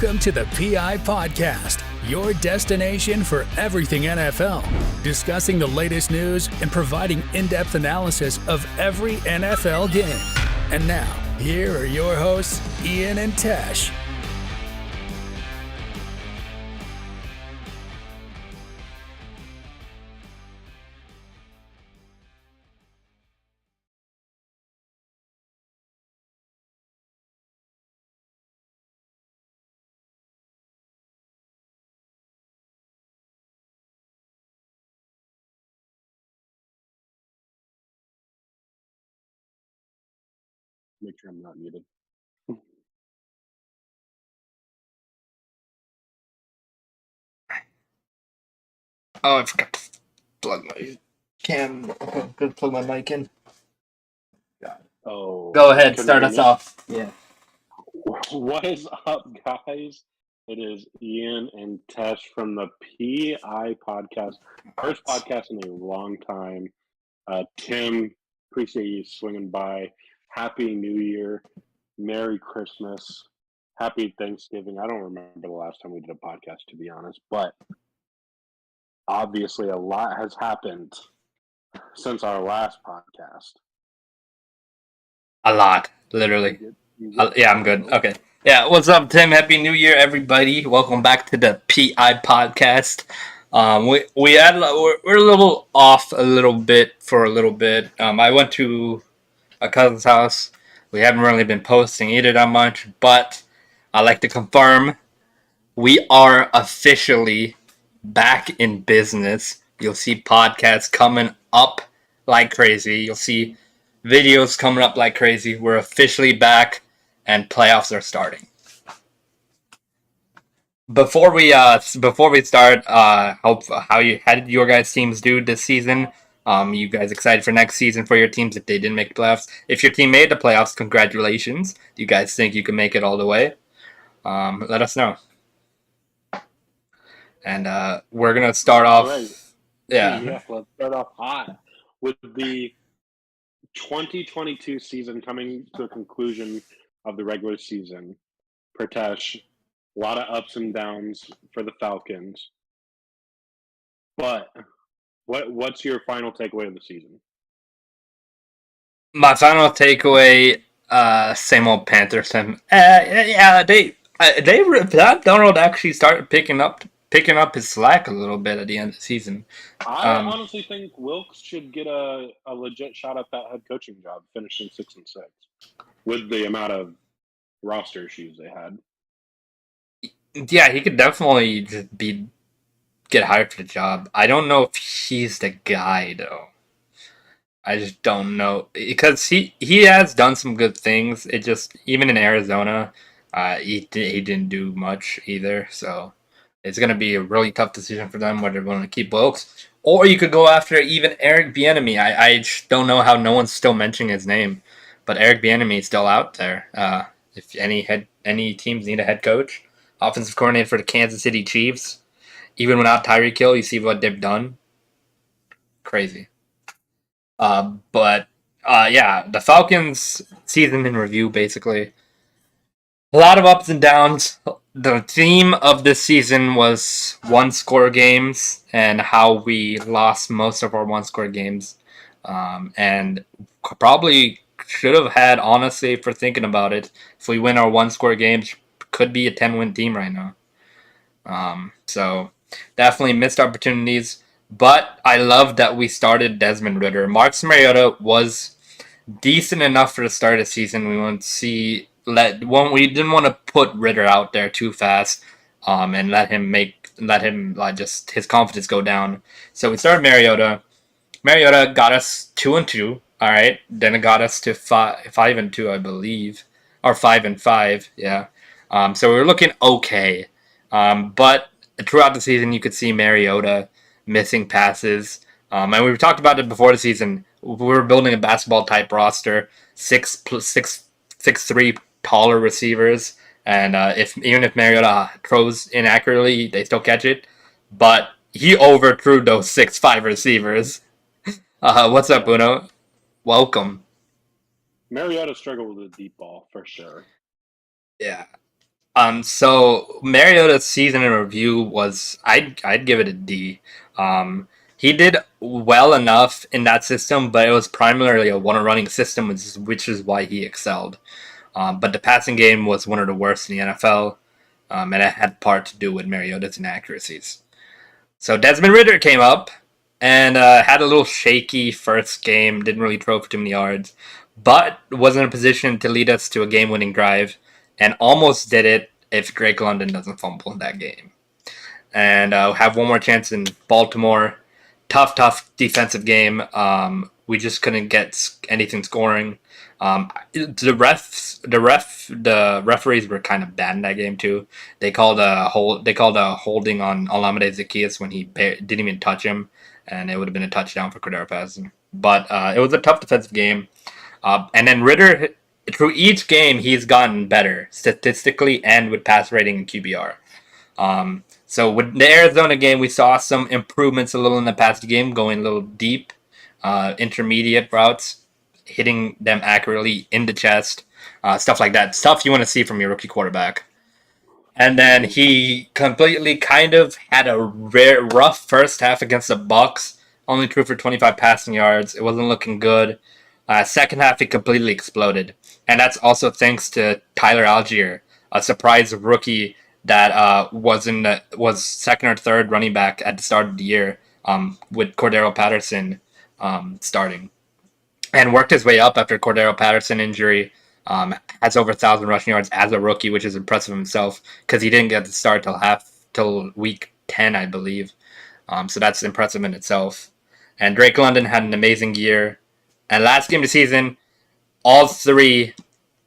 Welcome to the PI Podcast, your destination for everything NFL, discussing the latest news and providing in-depth analysis of every NFL game. And now, here are your hosts, Ian and Tesh. Make sure I'm not muted. Oh, I forgot to plug my Good, plug my mic in. God. Oh. Go ahead, start us off. Yeah. What is up, guys? It is Ian and Tesh from the PI Podcast. First podcast in a long time. Tim, appreciate you swinging by. Happy New Year. Merry Christmas. Happy Thanksgiving. I don't remember the last time we did a podcast, to be honest, but obviously a lot has happened since our last podcast. A lot, literally. Yeah, I'm good. Okay. Yeah, what's up, Tim? Happy New Year, everybody. Welcome back to the PI Podcast. We're a little off a little bit for a little bit. I went to a cousin's house. We haven't really been posting either that much, but I like to confirm we are officially back in business. You'll see podcasts coming up like crazy. You'll see videos coming up like crazy. We're officially back, and playoffs are starting. Before we start, how did your guys' teams do this season? You guys excited for next season for your teams if they didn't make the playoffs? If your team made the playoffs, congratulations. Do you guys think you can make it all the way? Let us know. And we're gonna start off. Right. Yeah, let's start off hot with the 2022 season coming to a conclusion of the regular season. Pritesh, a lot of ups and downs for the Falcons. But what's your final takeaway of the season? My final takeaway: same old Panthers. Donald actually started picking up his slack a little bit at the end of the season. I honestly think Wilkes should get a legit shot at that head coaching job, finishing 6-6 with the amount of roster issues they had. Yeah, he could definitely just get hired for the job. I don't know if he's the guy though. I just don't know because he has done some good things. It just even in Arizona, he didn't do much either. So it's gonna be a really tough decision for them whether they want to keep Wilkes or you could go after even Eric Bieniemy. I just don't know how no one's still mentioning his name, but Eric Bieniemy is still out there. If any teams need a head coach, offensive coordinator for the Kansas City Chiefs, even without Tyreek Hill, you see what they've done. Crazy. But the Falcons season in review, basically. A lot of ups and downs. The theme of this season was one-score games and how we lost most of our one-score games. And probably should have had, honestly, for thinking about it, if we win our one-score games, could be a 10-win team right now. So definitely missed opportunities. But I love that we started Desmond Ridder. Marcus Mariota was decent enough for the start of the season. We we didn't want to put Ridder out there too fast, and let him just his confidence go down. So we started Mariota. Mariota got us 2-2. All right, then it got us to 5-2, I believe, or 5-5. Yeah. So we were looking okay, but throughout the season you could see Mariota missing passes. And we talked about it before the season. We were building a basketball-type roster, 6'3" taller receivers. And even if Mariota throws inaccurately, they still catch it. But he overthrew those 6'5" receivers. What's up, Uno? Welcome. Mariota struggled with the deep ball, for sure. Yeah. So Mariota's season in review was I'd give it a D. He did well enough in that system, but it was primarily a one-running system, which is why he excelled. But the passing game was one of the worst in the NFL, and it had part to do with Mariota's inaccuracies. So Desmond Ritter came up and had a little shaky first game, didn't really throw for too many yards, but was in a position to lead us to a game-winning drive, and almost did it if Drake London doesn't fumble in that game. And have one more chance in Baltimore. Tough defensive game. We just couldn't get anything scoring. The referees were kind of bad in that game too. They called a holding on Olamide Zaccheaus when he didn't even touch him, and it would have been a touchdown for Cordero Patterson. But it was a tough defensive game. And then Ritter, through each game, he's gotten better statistically and with pass rating and QBR. So with the Arizona game, we saw some improvements a little in the past game, going a little deep, intermediate routes, hitting them accurately in the chest, stuff like that. Stuff you want to see from your rookie quarterback. And then he completely kind of had a rough first half against the Bucs. Only threw for 25 passing yards. It wasn't looking good. Second half, he completely exploded. And that's also thanks to Tyler Algier, a surprise rookie that was second or third running back at the start of the year, with Cordero Patterson starting, and worked his way up after Cordero Patterson injury. Has over 1,000 rushing yards as a rookie, which is impressive himself because he didn't get to start till week 10, I believe. So that's impressive in itself. And Drake London had an amazing year. And last game of the season, all three.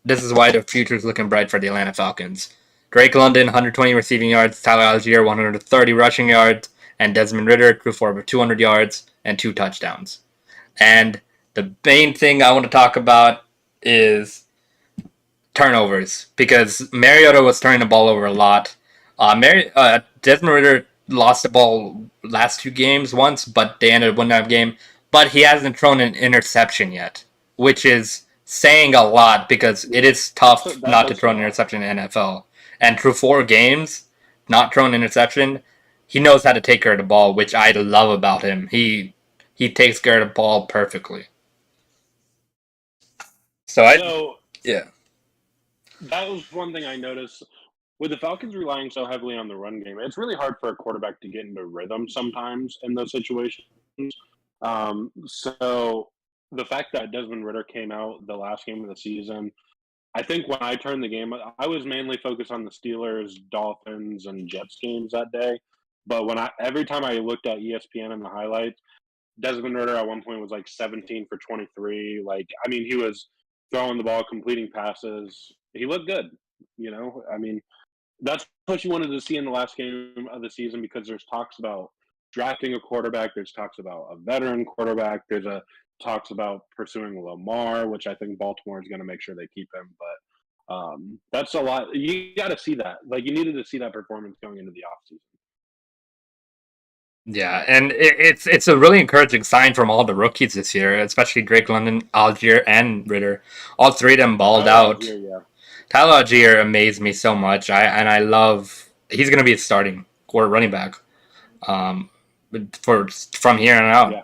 This is why the future is looking bright for the Atlanta Falcons. Drake London, 120 receiving yards. Tyler Algier, 130 rushing yards. And Desmond Ritter threw for over 200 yards and 2 touchdowns. And the main thing I want to talk about is turnovers, because Mariota was turning the ball over a lot. Desmond Ritter lost the ball last 2 games once, but they ended up winning that game. But he hasn't thrown an interception yet, which is saying a lot because it is tough not to throw an interception in the NFL. And through 4 games, not throwing an interception, he knows how to take care of the ball, which I love about him. He takes care of the ball perfectly. Yeah. That was one thing I noticed. With the Falcons relying so heavily on the run game, it's really hard for a quarterback to get into rhythm sometimes in those situations. So the fact that Desmond Ritter came out the last game of the season, I think when I turned the game, I was mainly focused on the Steelers, Dolphins, and Jets games that day. But every time I looked at ESPN and the highlights, Desmond Ritter at one point was like 17 for 23. He was throwing the ball, completing passes. He looked good. That's what you wanted to see in the last game of the season, because there's talks about drafting a quarterback. There's talks about a veteran quarterback. There's talks about pursuing Lamar, which I think Baltimore is going to make sure they keep him. But that's a lot. You got to see that. You needed to see that performance going into the offseason. Yeah, and it's a really encouraging sign from all the rookies this year, especially Drake London, Algier, and Ritter. All 3 of them balled out. Algier, yeah. Tyler Algier amazed me so much. I love. He's going to be a starting or running back, from here on out. Yeah.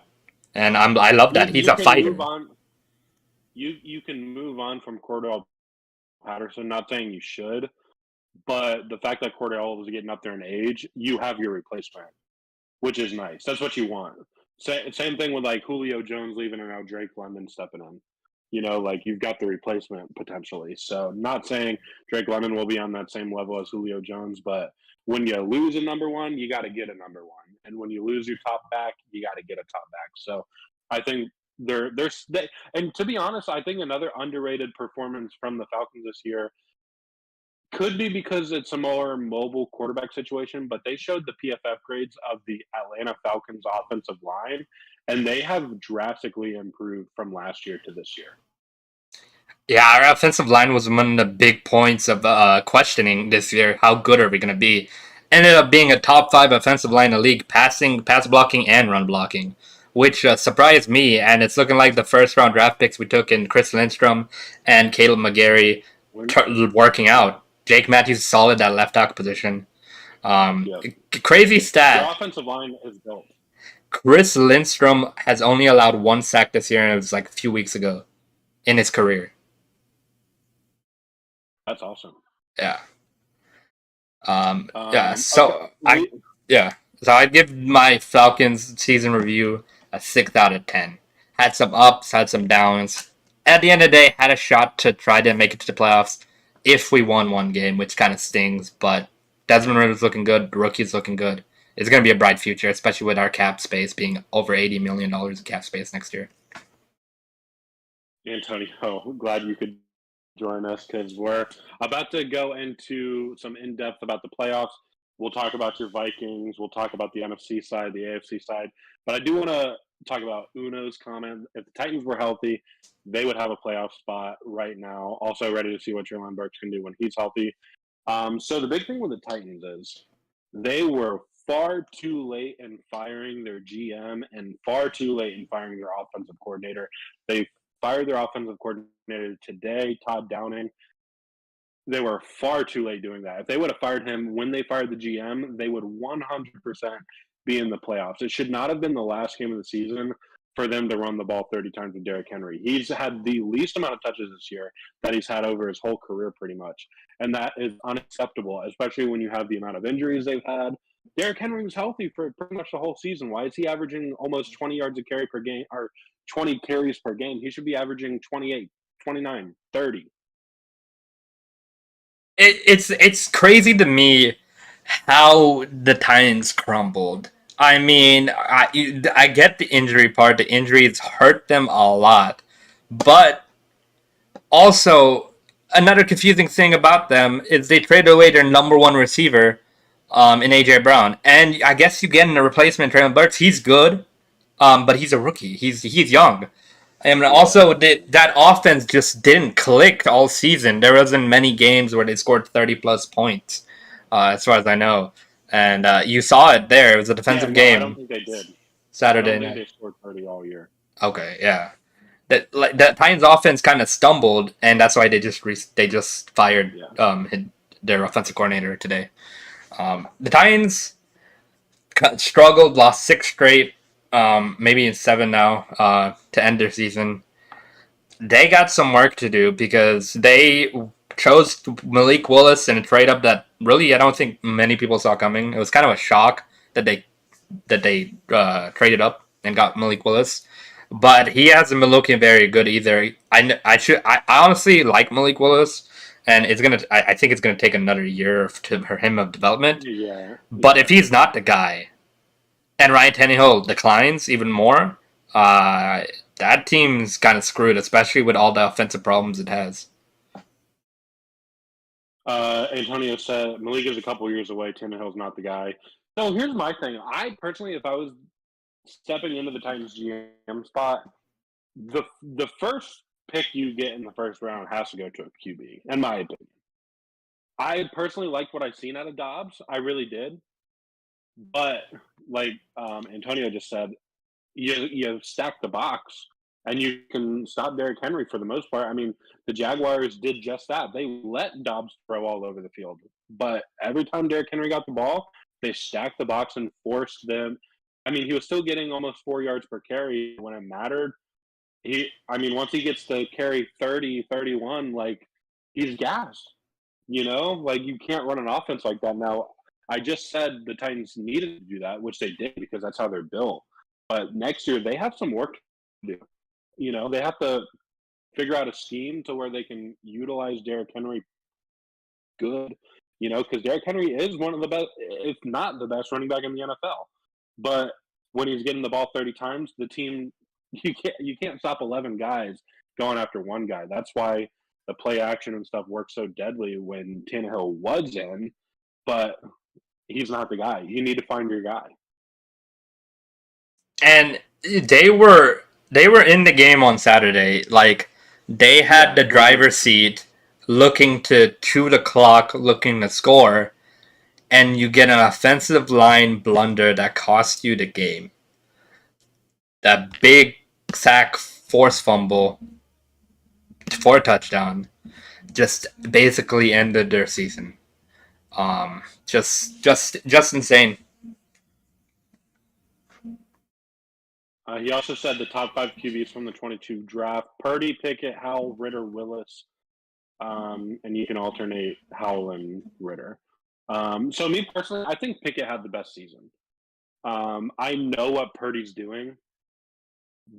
And I love that he's a fighter. You can move on from Cordell Patterson. Not saying you should, but the fact that Cordell was getting up there in age, you have your replacement, which is nice. That's what you want. Same thing with Julio Jones leaving and now Drake London stepping in. You've got the replacement potentially. So not saying Drake London will be on that same level as Julio Jones, but when you lose a number 1, you got to get a number 1. And when you lose your top back, you got to get a top back. So I think and to be honest, I think another underrated performance from the Falcons this year could be because it's a more mobile quarterback situation, but they showed the PFF grades of the Atlanta Falcons offensive line, and they have drastically improved from last year to this year. Yeah, our offensive line was one of the big points of questioning this year. How good are we going to be? Ended up being a top 5 offensive line in the league, pass blocking, and run blocking, which surprised me. And it's looking like the first-round draft picks we took in Chris Lindstrom and Caleb McGarry working out. Jake Matthews is solid at left tackle position. Yep. Crazy Their stat. offensive line is built. Chris Lindstrom has only allowed 1 sack this year, and it was like a few weeks ago in his career. That's awesome. Yeah. Okay. So I'd give my Falcons season review a 6 out of 10. Had some ups, had some downs. At the end of the day, had a shot to try to make it to the playoffs if we won one game, which kind of stings. But Desmond Ritter's looking good. The rookie's looking good. It's going to be a bright future, especially with our cap space being over $80 million in cap space next year. Antonio, glad you could join us because we're about to go into some in-depth about the playoffs. We'll talk about your Vikings. We'll talk about the NFC side, the AFC side. But I do want to talk about Uno's comment. If the Titans were healthy, they would have a playoff spot right now. Also ready to see what Jalen Burks can do when he's healthy. So the big thing with the Titans is they were far too late in firing their GM and far too late in firing their offensive coordinator. They fired their offensive coordinator today, Todd Downing. They were far too late doing that. If they would have fired him when they fired the GM, they would 100% be in the playoffs. It should not have been the last game of the season for them to run the ball 30 times with Derrick Henry. He's had the least amount of touches this year that he's had over his whole career pretty much. And that is unacceptable, especially when you have the amount of injuries they've had. Derrick Henry was healthy for pretty much the whole season. Why is he averaging almost 20 yards a carry per game or 20 carries per game? He should be averaging 28, 29, 30. It's crazy to me how the Titans crumbled. I mean, I get the injury part. The injuries hurt them a lot. But also, another confusing thing about them is they traded away their number one receiver in A.J. Brown. And I guess you get in a replacement, Traylon Burks. He's good, but he's a rookie. He's young. And also, that offense just didn't click all season. There wasn't many games where they scored 30-plus points, as far as I know. And you saw it there. It was a defensive game. I don't think they did. Saturday I don't night. think they scored 30 all year. Okay, yeah. The Titans offense kind of stumbled, and that's why they just fired their offensive coordinator today. The Titans struggled, lost 6 straight, maybe in 7 now, to end their season. They got some work to do because they chose Malik Willis in a trade up that really I don't think many people saw coming. It was kind of a shock that they traded up and got Malik Willis, but he hasn't been looking very good either. I honestly like Malik Willis, and I think it's gonna take another year for him of development. Yeah. But if he's not the guy, and Ryan Tannehill declines even more, that team's kind of screwed, especially with all the offensive problems it has. Antonio said Malik is a couple years away. Tannehill's not the guy. So here's my thing. I personally, if I was stepping into the Titans GM spot, the first pick you get in the first round has to go to a QB, in my opinion. I personally liked what I've seen out of Dobbs. I really did. But like Antonio just said, you stack the box and you can stop Derrick Henry for the most part. I mean, the Jaguars did just that. They let Dobbs throw all over the field. But every time Derrick Henry got the ball, they stacked the box and forced them. I mean, he was still getting almost 4 yards per carry when it mattered. Once he gets to carry 30, 31, like, he's gassed. Like, you can't run an offense like that. Now, I just said the Titans needed to do that, which they did because that's how they're built. But next year, they have some work to do. They have to figure out a scheme to where they can utilize Derrick Henry good, because Derrick Henry is one of the best, if not the best running back in the NFL. But when he's getting the ball 30 times, the team, you can't stop 11 guys going after one guy. That's why the play action and stuff works so deadly when Tannehill was in, but he's not the guy. You need to find your guy. And they were in the game on Saturday. Like, they had the driver's seat looking to chew the clock, looking to score, and you get an offensive line blunder that cost you the game. That big sack force fumble for a touchdown. just basically ended their season. Just insane. He also said the top 5 QBs from the 22 draft: Purdy, Pickett, Howell, Ritter, Willis, and you can alternate Howell and Ritter. So me personally, I think Pickett had the best season. I know what Purdy's doing,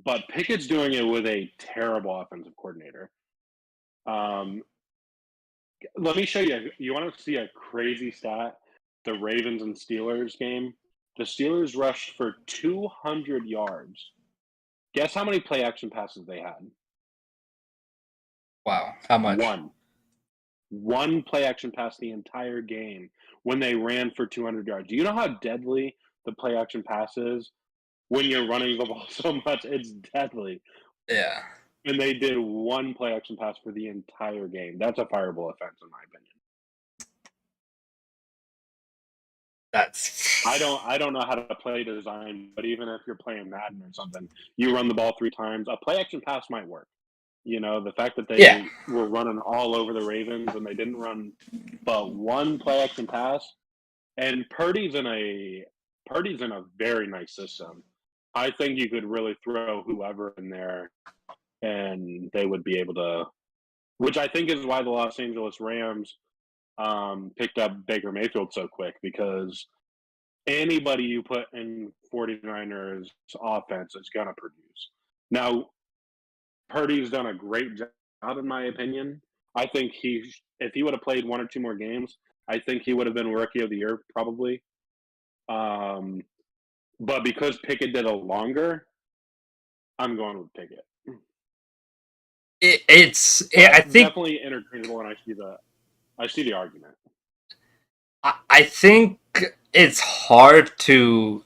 but Pickett's doing it with a terrible offensive coordinator. Let me show you. You want to see a crazy stat? The Ravens and Steelers game. The Steelers rushed for 200 yards. Guess how many play action passes they had? Wow, how much? One play action pass the entire game when they ran for 200 yards. Do you know how deadly the play action pass is when you're running the ball so much? It's deadly. Yeah. And they did one play action pass for the entire game. That's a fireable offense, in my opinion. I don't know how to play design, but even if you're playing Madden or something, you run the ball 3 times. A play action pass might work. You know, the fact that they were running all over the Ravens and they didn't run but one play action pass. And Purdy's in a very nice system. I think you could really throw whoever in there and they would be able to, which I think is why the Los Angeles Rams picked up Baker Mayfield so quick, because anybody you put in 49ers offense is going to produce. Now, Purdy's done a great job, in my opinion. I think if he would have played 1 or 2 more games, I think he would have been Rookie of the Year probably. But because Pickett did a longer, I'm going with Pickett. I think definitely interchangeable, and I see the argument. I think it's hard to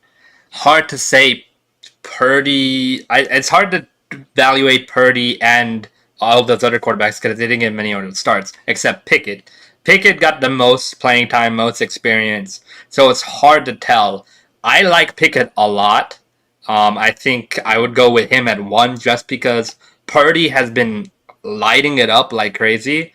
say Purdy. It's hard to evaluate Purdy and all those other quarterbacks because they didn't get many other starts except Pickett. Pickett got the most playing time, most experience, so it's hard to tell. I like Pickett a lot. I think I would go with him at 1 just because Purdy has been lighting it up like crazy.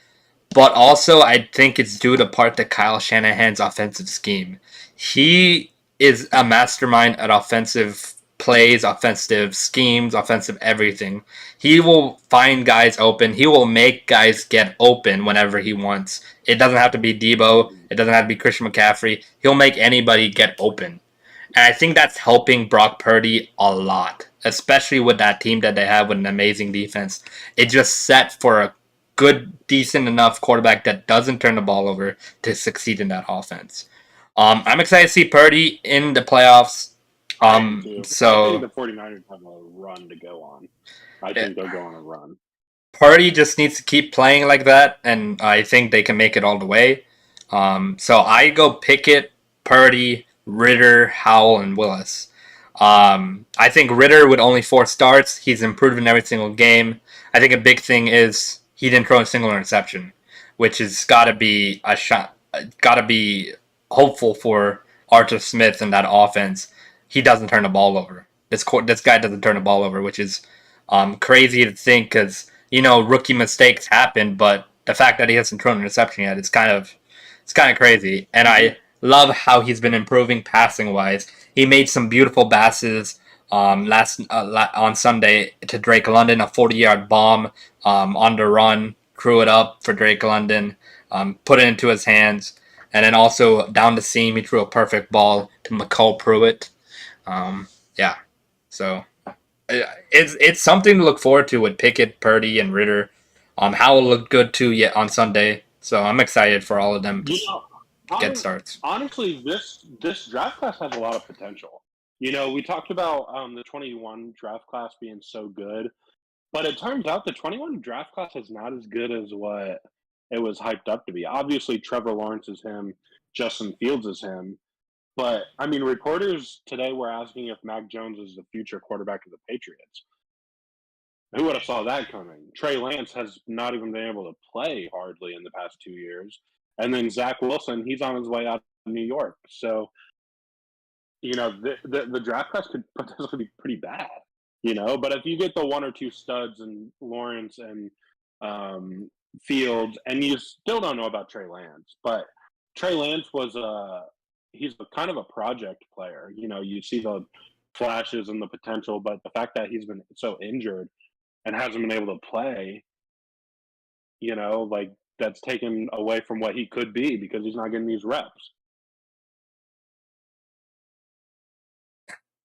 But also, I think it's due to part to Kyle Shanahan's offensive scheme. He is a mastermind at offensive plays, offensive schemes, offensive everything. He will find guys open. He will make guys get open whenever he wants. It doesn't have to be Debo. It doesn't have to be Christian McCaffrey. He'll make anybody get open. And I think that's helping Brock Purdy a lot, especially with that team that they have with an amazing defense. It just set for a good, decent enough quarterback that doesn't turn the ball over to succeed in that offense. I'm excited to see Purdy in the playoffs. I think the 49ers have a run to go on. I think they'll go on a run. Purdy just needs to keep playing like that, and I think they can make it all the way. So I go Pickett, Purdy, Ritter, Howell, and Willis. I think Ritter with only 4 starts, he's improved in every single game. I think a big thing is he didn't throw a single interception, which has got to be a shot, got to be hopeful for Arthur Smith and that offense. He doesn't turn the ball over. This guy doesn't turn the ball over, which is crazy to think because rookie mistakes happen, but the fact that he hasn't thrown an interception yet is kind of crazy. And I love how he's been improving passing wise. He made some beautiful passes on Sunday to Drake London, a 40-yard bomb on the run, threw it up for Drake London, put it into his hands, and then also down the seam, he threw a perfect ball to McCall Pruitt. So it's something to look forward to with Pickett, Purdy, and Ritter. Howell looked good too yet on Sunday, so I'm excited for all of them to get starts. Honestly, this draft class has a lot of potential. We talked about the 21 draft class being so good, but it turns out the 21 draft class is not as good as what it was hyped up to be. Obviously, Trevor Lawrence is him, Justin Fields is him, but I mean, reporters today were asking if Mac Jones is the future quarterback of the Patriots. Who would have saw that coming? Trey Lance has not even been able to play hardly in the past 2 years. And then Zach Wilson, he's on his way out of New York. So, the draft class could potentially be pretty bad, But if you get the 1 or 2 studs and Lawrence and Fields, and you still don't know about Trey Lance, but Trey Lance was he's kind of a project player. You know, you see the flashes and the potential, but the fact that he's been so injured and hasn't been able to play, you know, like that's taken away from what he could be because he's not getting these reps.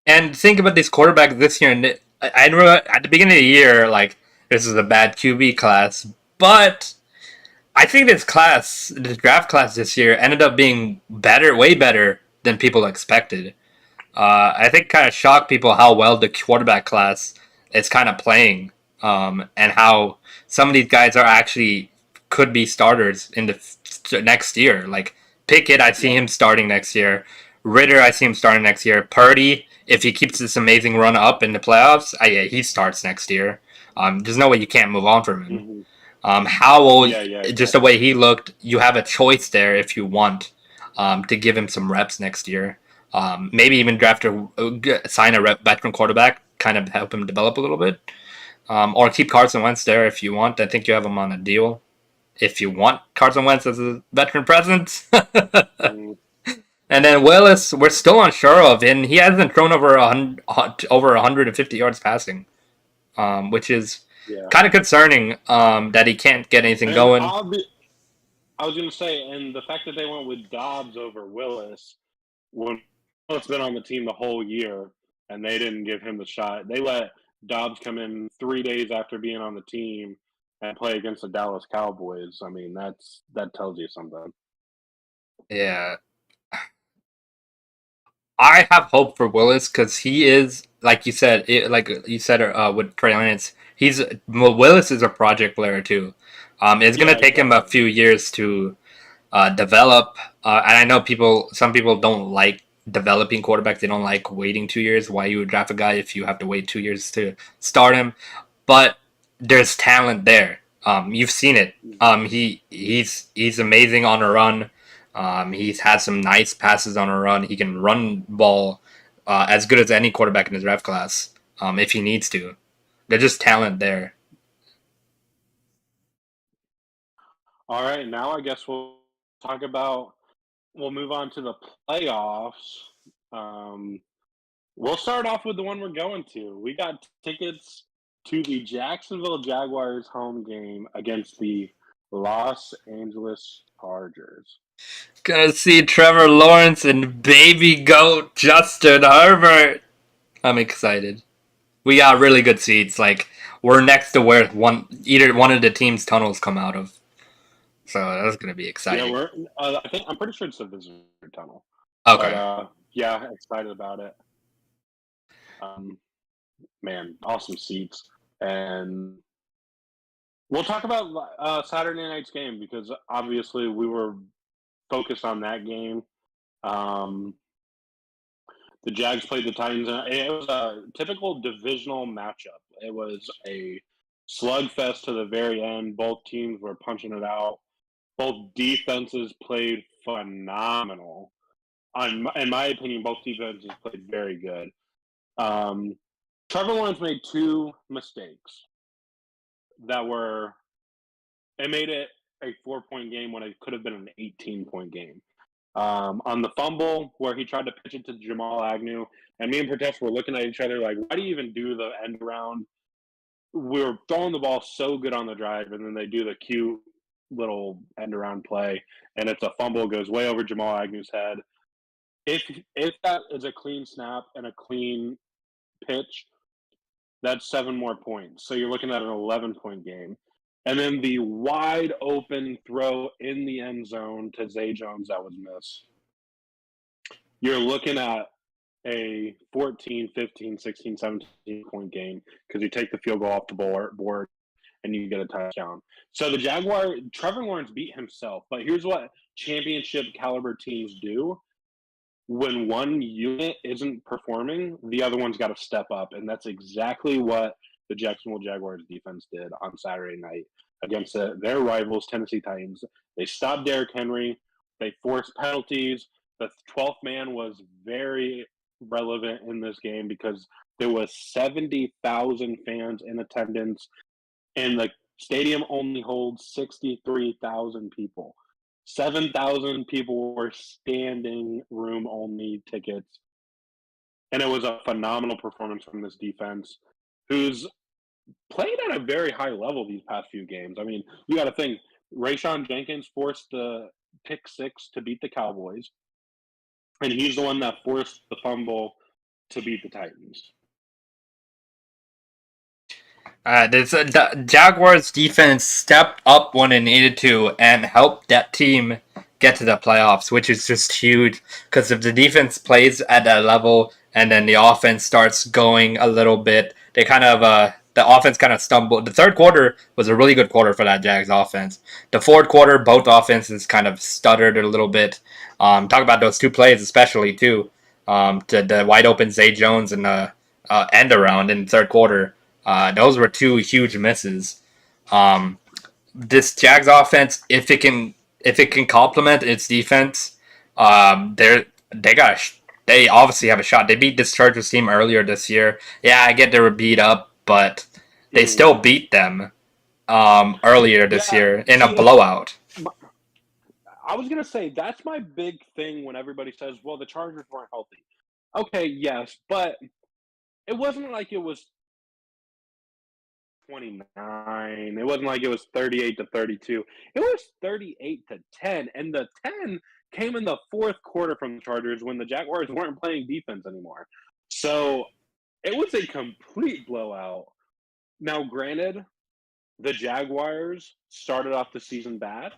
And think about this quarterback this year. And I remember at the beginning of the year, like, this is a bad QB class. But I think this draft class this year ended up being better, way better than people expected. I think kind of shocked people how well the quarterback class is kind of playing, and how some of these guys are actually could be starters in the next year. Like Pickett, I see him starting next year. Ritter, I see him starting next year. Purdy, if he keeps this amazing run up in the playoffs, yeah, he starts next year. There's no way you can't move on from him. Mm-hmm. Howell, Yeah, just the way he looked, you have a choice there if you want to give him some reps next year. Maybe even sign a veteran quarterback, kind of help him develop a little bit. Or keep Carson Wentz there if you want. I think you have him on a deal. If you want Carson Wentz as a veteran presence. Mm-hmm. And then Willis, we're still unsure of, and he hasn't thrown over 150 yards passing, which is Yeah. kind of concerning that he can't get anything And going. I was going to say, and the fact that they went with Dobbs over Willis when Willis been on the team the whole year, and they didn't give him the shot. They let Dobbs come in 3 days after being on the team and play against the Dallas Cowboys. I mean, that tells you something. Yeah. I have hope for Willis because he is, like you said, with Trey Lance, Willis is a project player too. It's gonna take him a few years to develop, and I know some people don't like developing quarterbacks. They don't like waiting 2 years. Why you would draft a guy if you have to wait 2 years to start him? But there's talent there. You've seen it. He's amazing on a run. He's had some nice passes on a run. He can run ball as good as any quarterback in his draft class if he needs to. There's just talent there. All right, now I guess we'll move on to the playoffs. We'll start off with the one we're going to. We got tickets to the Jacksonville Jaguars home game against the Los Angeles Chargers. Gonna see Trevor Lawrence and baby goat Justin Herbert. I'm excited. We got really good seats. Like, we're next to where either one of the team's tunnels come out of. So that's gonna be exciting. Yeah, I'm pretty sure it's a visitor tunnel. Okay. But, yeah, excited about it. Man, awesome seats. And we'll talk about Saturday night's game because obviously we were focused on that game. The Jags played the Titans. And it was a typical divisional matchup. It was a slugfest to the very end. Both teams were punching it out. Both defenses played phenomenal. In my opinion, both defenses played very good. Trevor Lawrence made 2 mistakes it made it a 4-point game when it could have been an 18-point game. On the fumble where he tried to pitch it to Jamal Agnew, and me and Pratesh were looking at each other like, why do you even do the end around? We were throwing the ball so good on the drive, and then they do the cute little end around play, and it's a fumble, goes way over Jamal Agnew's head. If that is a clean snap and a clean pitch, that's 7 more points. So you're looking at an 11-point game. And then the wide open throw in the end zone to Zay Jones that was missed. You're looking at a 14, 15, 16, 17-point game because you take the field goal off the board and you get a touchdown. So Trevor Lawrence beat himself. But here's what championship caliber teams do. When one unit isn't performing, the other one's got to step up. And that's exactly what the Jacksonville Jaguars defense did on Saturday night against their rivals, Tennessee Titans. They stopped Derrick Henry. They forced penalties. The 12th man was very relevant in this game because there was 70,000 fans in attendance. And Stadium only holds 63,000 people. 7,000 people were standing room only tickets. And it was a phenomenal performance from this defense, who's played at a very high level these past few games. I mean, you got to think, Rayshawn Jenkins forced the pick six to beat the Cowboys, and he's the one that forced the fumble to beat the Titans. The Jaguars defense stepped up when it needed to and helped that team get to the playoffs, which is just huge. Because if the defense plays at that level and then the offense starts going a little bit, the offense kind of stumbled. The third quarter was a really good quarter for that Jags offense. The fourth quarter, both offenses kind of stuttered a little bit. Talk about those two plays especially too. The wide open Zay Jones and the end around in the third quarter. Those were two huge misses. This Jags offense, if it can complement its defense, they obviously have a shot. They beat this Chargers team earlier this year. Yeah, I get they were beat up, but they still beat them earlier this year in a blowout. I was going to say, that's my big thing when everybody says, well, the Chargers weren't healthy. Okay, yes, but it wasn't like it was 29. It wasn't like it was 38-32. It was 38-10, and the 10 came in the fourth quarter from the Chargers when the Jaguars weren't playing defense anymore. So it was a complete blowout. Now, granted, the Jaguars started off the season bad.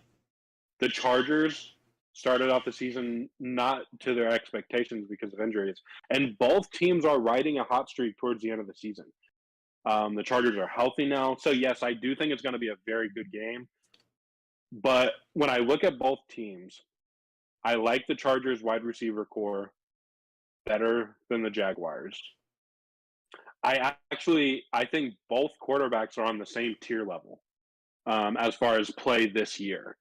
The Chargers started off the season not to their expectations because of injuries. And both teams are riding a hot streak towards the end of the season. The Chargers are healthy now. So, yes, I do think it's going to be a very good game. But when I look at both teams, I like the Chargers wide receiver core better than the Jaguars. I think both quarterbacks are on the same tier level as far as play this year.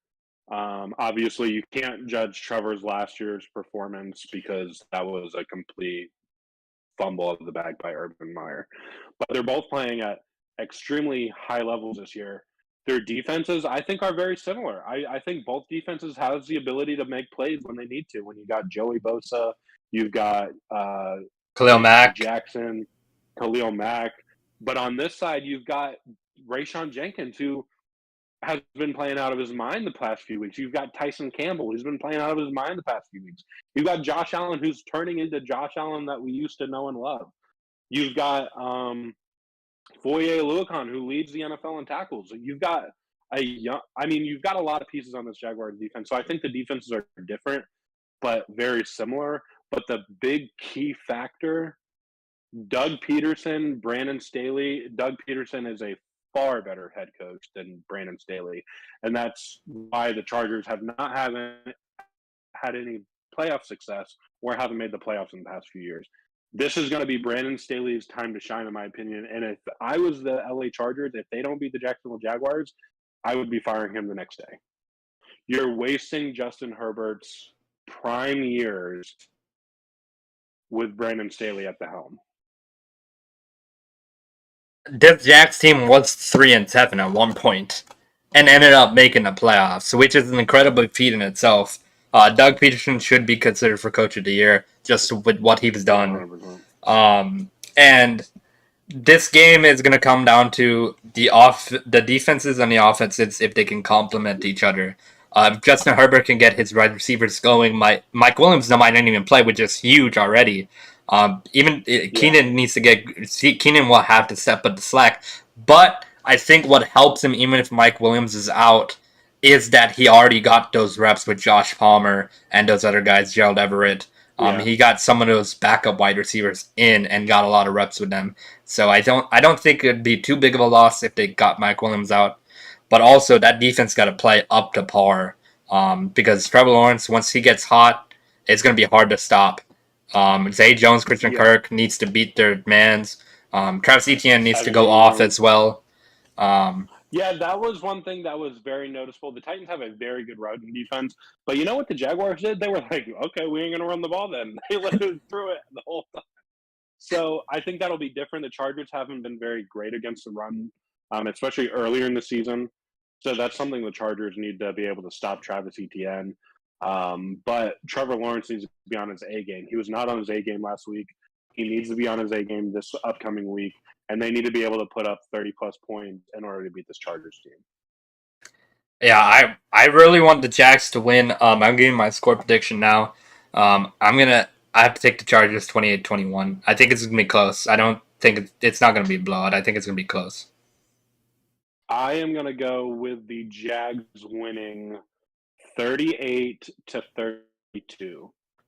Obviously, you can't judge Trevor's last year's performance because that was a complete fumble of the bag by Urban Meyer. But they're both playing at extremely high levels this year. Their defenses, I think, are very similar. I think both defenses have the ability to make plays when they need to. When you got Joey Bosa, you've got Khalil Mack, Jackson, Khalil Mack. But on this side, you've got Rayshawn Jenkins, who has been playing out of his mind the past few weeks. You've got Tyson Campbell, who's been playing out of his mind the past few weeks. You've got Josh Allen, who's turning into Josh Allen that we used to know and love. You've got Foye Oluokun, who leads the NFL in tackles. You've got you've got a lot of pieces on this Jaguars defense. So I think the defenses are different, but very similar. But the big key factor, Doug Peterson, Brandon Staley. Doug Peterson is a far better head coach than Brandon Staley. And that's why the Chargers have not had any playoff success or haven't made the playoffs in the past few years. This is going to be Brandon Staley's time to shine, in my opinion. And if I was the LA Chargers, if they don't beat the Jacksonville Jaguars, I would be firing him the next day. You're wasting Justin Herbert's prime years with Brandon Staley at the helm. This Jags team was 3-7 at one point and ended up making the playoffs, which is an incredible feat in itself. Doug Peterson should be considered for Coach of the Year just with what he's done. And this game is going to come down to the defenses and the offenses if they can complement each other. If Justin Herbert can get his wide receivers going, Mike Williams might not even play, which is huge already. Keenan will have to step up the slack. But I think what helps him, even if Mike Williams is out, is that he already got those reps with Josh Palmer and those other guys, Gerald Everett. He got some of those backup wide receivers in and got a lot of reps with them. So I don't think it'd be too big of a loss if they got Mike Williams out. But also that defense got to play up to par because Trevor Lawrence, once he gets hot, it's going to be hard to stop. Zay Jones, Christian Kirk needs to beat their mans. Travis Etienne needs to go off as well. That was one thing that was very noticeable. The Titans have a very good running defense, but you know what the Jaguars did? They were like, okay, we ain't going to run the ball then. They let him through it the whole time. So I think that'll be different. The Chargers haven't been very great against the run especially earlier in the season. So that's something the Chargers need to be able to stop Travis Etienne. But Trevor Lawrence needs to be on his A game. He was not on his A game last week. He needs to be on his A game this upcoming week, and they need to be able to put up 30-plus points in order to beat this Chargers team. Yeah, I really want the Jags to win. I'm giving my score prediction now. I have to take the Chargers 28-21. I think it's gonna be close. I don't think it's not gonna be a blowout. I think it's gonna be close. I am going to go with the Jags winning 38-32.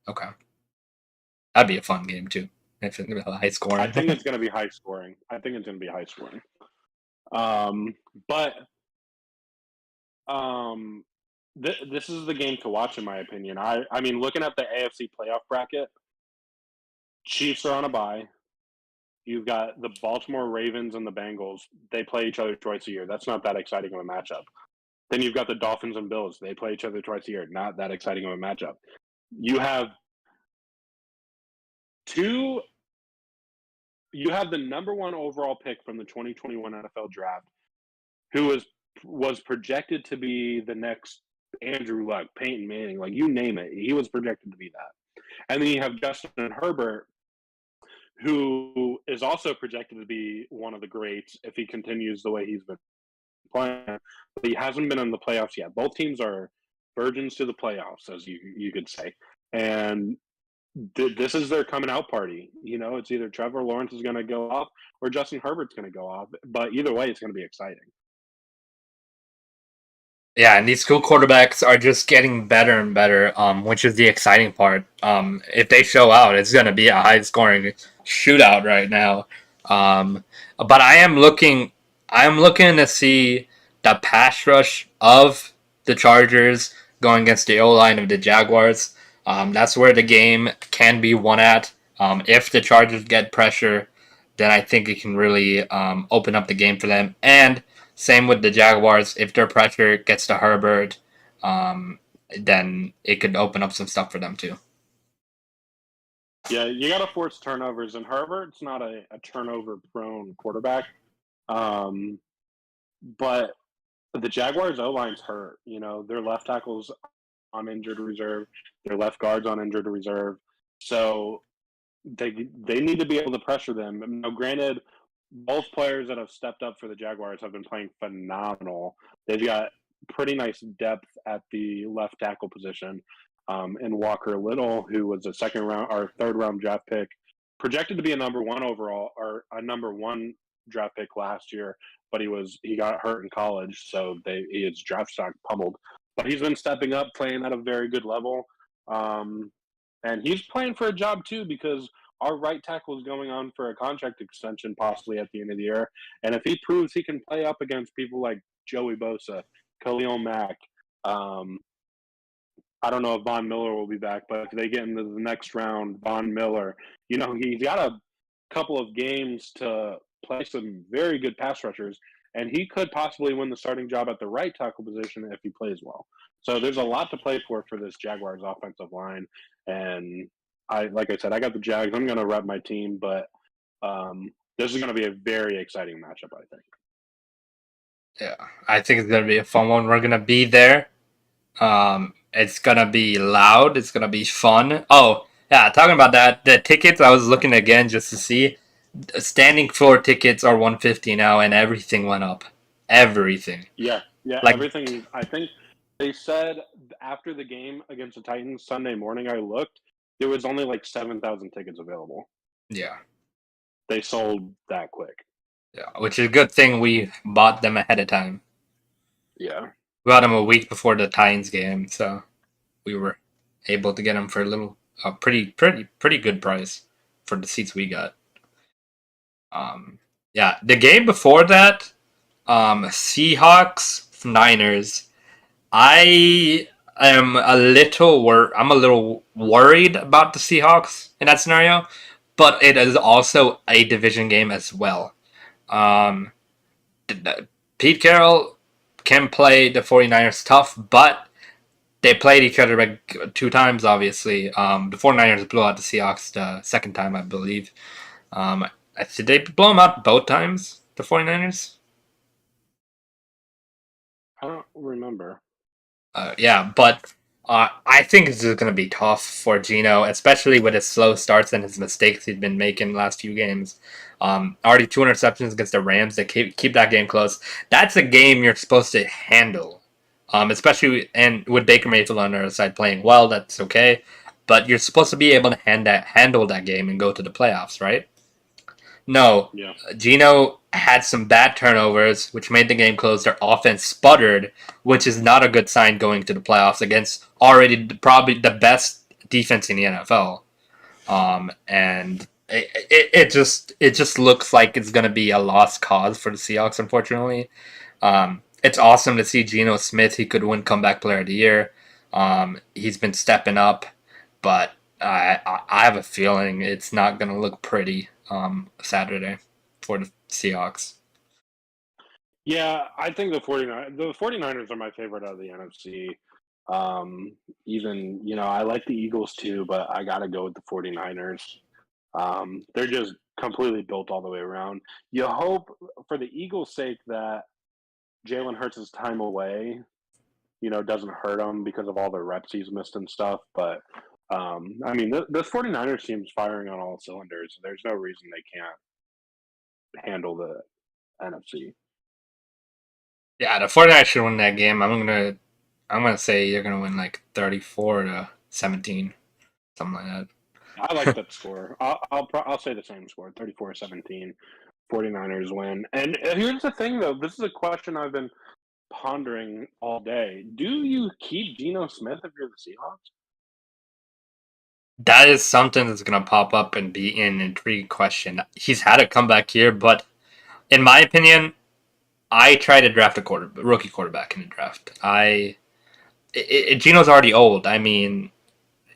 Okay, that'd be a fun game too. If it's gonna be high scoring. I think it's going to be high scoring. But this is the game to watch, in my opinion. I mean, looking at the AFC playoff bracket, Chiefs are on a bye. You've got the Baltimore Ravens and the Bengals. They play each other twice a year. That's not that exciting of a matchup. Then you've got the Dolphins and Bills. They play each other twice a year. Not that exciting of a matchup. You have the number one overall pick from the 2021 NFL Draft, who was projected to be the next Andrew Luck, Peyton Manning, like you name it. He was projected to be that. And then you have Justin Herbert, who is also projected to be one of the greats if he continues the way he's been playing. But he hasn't been in the playoffs yet. Both teams are virgins to the playoffs, as you could say. And this is their coming out party. You know, it's either Trevor Lawrence is going to go off or Justin Herbert's going to go off. But either way, it's going to be exciting. Yeah, and these school quarterbacks are just getting better and better, which is the exciting part. If they show out, it's going to be a high-scoring shootout right now. But I am looking to see the pass rush of the Chargers going against the O-line of the Jaguars. That's where the game can be won at. If the Chargers get pressure, then I think it can really open up the game for them. And same with the Jaguars. If their pressure gets to Herbert, then it could open up some stuff for them too. Yeah, you got to force turnovers, and Herbert's not a turnover-prone quarterback. But the Jaguars' O-line's hurt. You know, their left tackle's on injured reserve, their left guard's on injured reserve. So they need to be able to pressure them. Now, granted, both players that have stepped up for the Jaguars have been playing phenomenal. They've got pretty nice depth at the left tackle position. And Walker Little, who was a third round draft pick, projected to be a number one overall or a number one draft pick last year, but he got hurt in college, so his draft stock pummeled. But he's been stepping up, playing at a very good level. And he's playing for a job too, because our right tackle is going on for a contract extension possibly at the end of the year. And if he proves he can play up against people like Joey Bosa, Khalil Mack, I don't know if Von Miller will be back, but if they get into the next round, Von Miller, you know, he's got a couple of games to play some very good pass rushers, and he could possibly win the starting job at the right tackle position if he plays well. So there's a lot to play for this Jaguars offensive line. And like I said, I got the Jags. I'm going to rep my team, but this is going to be a very exciting matchup, I think. Yeah, I think it's going to be a fun one. We're going to be there. It's going to be loud. It's going to be fun. Oh, yeah, talking about that, the tickets, I was looking again just to see. Standing floor tickets are $150 now, and everything went up. Everything. Yeah, like, everything. I think they said after the game against the Titans Sunday morning, I looked, there was only like 7,000 tickets available. Yeah. They sold that quick. Yeah, which is a good thing we bought them ahead of time. Yeah. We bought them a week before the Titans game, so we were able to get them for a pretty good price for the seats we got. Yeah, the game before that, Seahawks Niners. I am a little worried about the Seahawks in that scenario, but it is also a division game as well. Pete Carroll can play the 49ers tough, but they played each other like 2 times, obviously. The 49ers blew out the Seahawks the second time, I believe. Did they blow them out both times, the 49ers? I don't remember. But I think this is going to be tough for Gino, especially with his slow starts and his mistakes he's been making the last few games. Already 2 interceptions against the Rams. They keep that game close. That's a game you're supposed to handle, especially and with Baker Mayfield on our side playing well. That's okay, but you're supposed to be able to handle that game and go to the playoffs, right? No, Yeah. Gino had some bad turnovers, which made the game close. Their offense sputtered, which is not a good sign going to the playoffs against already probably the best defense in the NFL. And it just looks like it's going to be a lost cause for the Seahawks, unfortunately. It's awesome to see Geno Smith. He could win Comeback Player of the Year. He's been stepping up, but I have a feeling it's not going to look pretty Saturday for the Seahawks. Yeah, I think the 49ers are my favorite out of the NFC. Even, I like the Eagles too, but I got to go with the 49ers. They're just completely built all the way around. You hope for the Eagles' sake that Jalen Hurts' time away, doesn't hurt him because of all the reps he's missed and stuff. But, the 49ers team's firing on all cylinders. There's no reason they can't handle the NFC. Yeah, the 49ers should win that game. I'm gonna say you're gonna win like 34-17, something like that. I like that score. I'll say the same score, 34-17. 49ers win. And here's the thing, though. This is a question I've been pondering all day. Do you keep Geno Smith if you're the Seahawks? That is something that's gonna pop up and be an intriguing question. He's had a comeback here, but in my opinion, I try to draft a rookie quarterback in the draft. Geno's already old. I mean,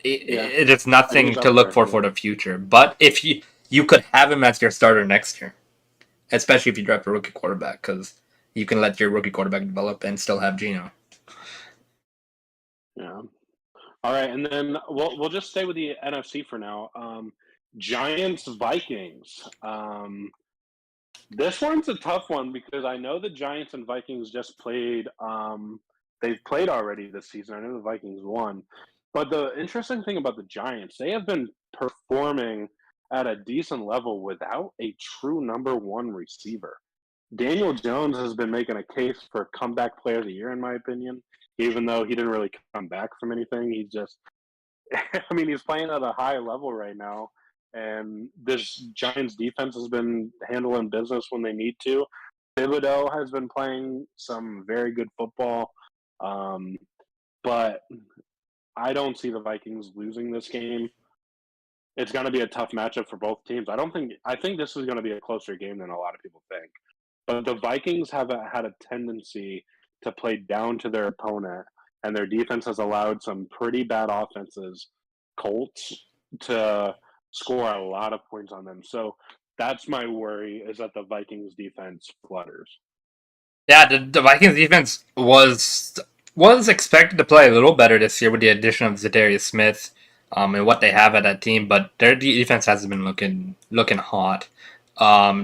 it is nothing to look for the future. But if you could have him as your starter next year, especially if you draft a rookie quarterback, because you can let your rookie quarterback develop and still have Geno. Yeah. All right, and then we'll just stay with the NFC for now. Giants Vikings. This one's a tough one because I know the Giants and Vikings just played. They've played already this season. I know the Vikings won. But the interesting thing about the Giants, they have been performing at a decent level without a true number one receiver. Daniel Jones has been making a case for comeback player of the year, in my opinion, even though he didn't really come back from anything. He's just, he's playing at a high level right now. And this Giants defense has been handling business when they need to. PIPodcasters has been playing some very good football. But I don't see the Vikings losing this game. It's going to be a tough matchup for both teams. I think this is going to be a closer game than a lot of people think. But the Vikings have had a tendency to play down to their opponent, and their defense has allowed some pretty bad offenses, Colts, to score a lot of points on them. So that's my worry, is that the Vikings defense flutters. Yeah, the Vikings defense was expected to play a little better this year with the addition of Zadarius Smith and what they have at that team, but their defense hasn't been looking hot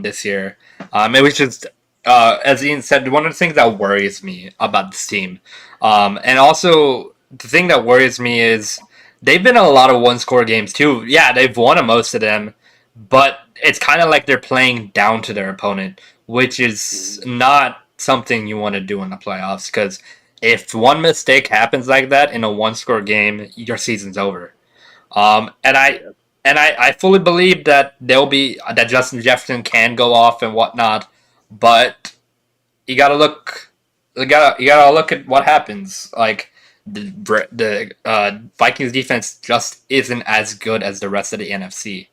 this year. It was just, as Ian said, one of the things that worries me about this team. And also, the thing that worries me is they've been in a lot of one-score games too. Yeah, they've won most of them, but it's kind of like they're playing down to their opponent, which is not something you want to do in the playoffs, because if one mistake happens like that in a one-score game, your season's over. And I fully believe that that Justin Jefferson can go off and whatnot, but you gotta look at what happens. Like the Vikings defense just isn't as good as the rest of the NFC,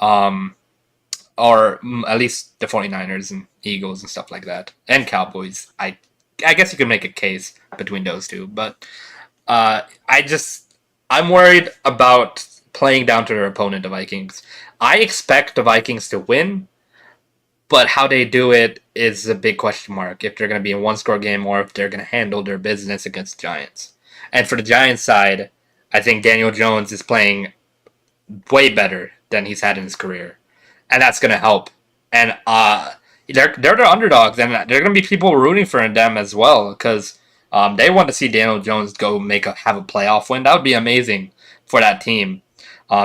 or at least the 49ers and Eagles and stuff like that, and Cowboys. I guess you could make a case between those two, but I'm worried about playing down to their opponent, the Vikings. I expect the Vikings to win, but how they do it is a big question mark. If they're going to be a one-score game or if they're going to handle their business against the Giants. And for the Giants side, I think Daniel Jones is playing way better than he's had in his career, and that's going to help. And they're the underdogs, and there are going to be people rooting for them as well, because They want to see Daniel Jones go have a playoff win. That would be amazing for that team.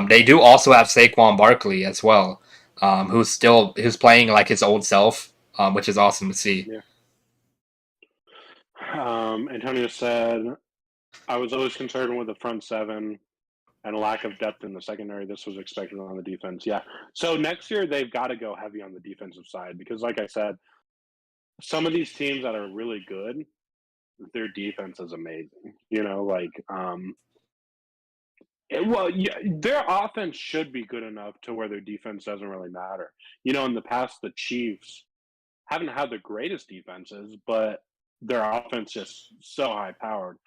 They do also have Saquon Barkley as well, who's playing like his old self, which is awesome to see. Yeah. Antonio said, I was always concerned with the front seven and lack of depth in the secondary. This was expected on the defense. Yeah. So next year, they've got to go heavy on the defensive side because, like I said, some of these teams that are really good, their defense is amazing. Their offense should be good enough to where their defense doesn't really matter. In the past, the Chiefs haven't had the greatest defenses, but their offense just so high powered.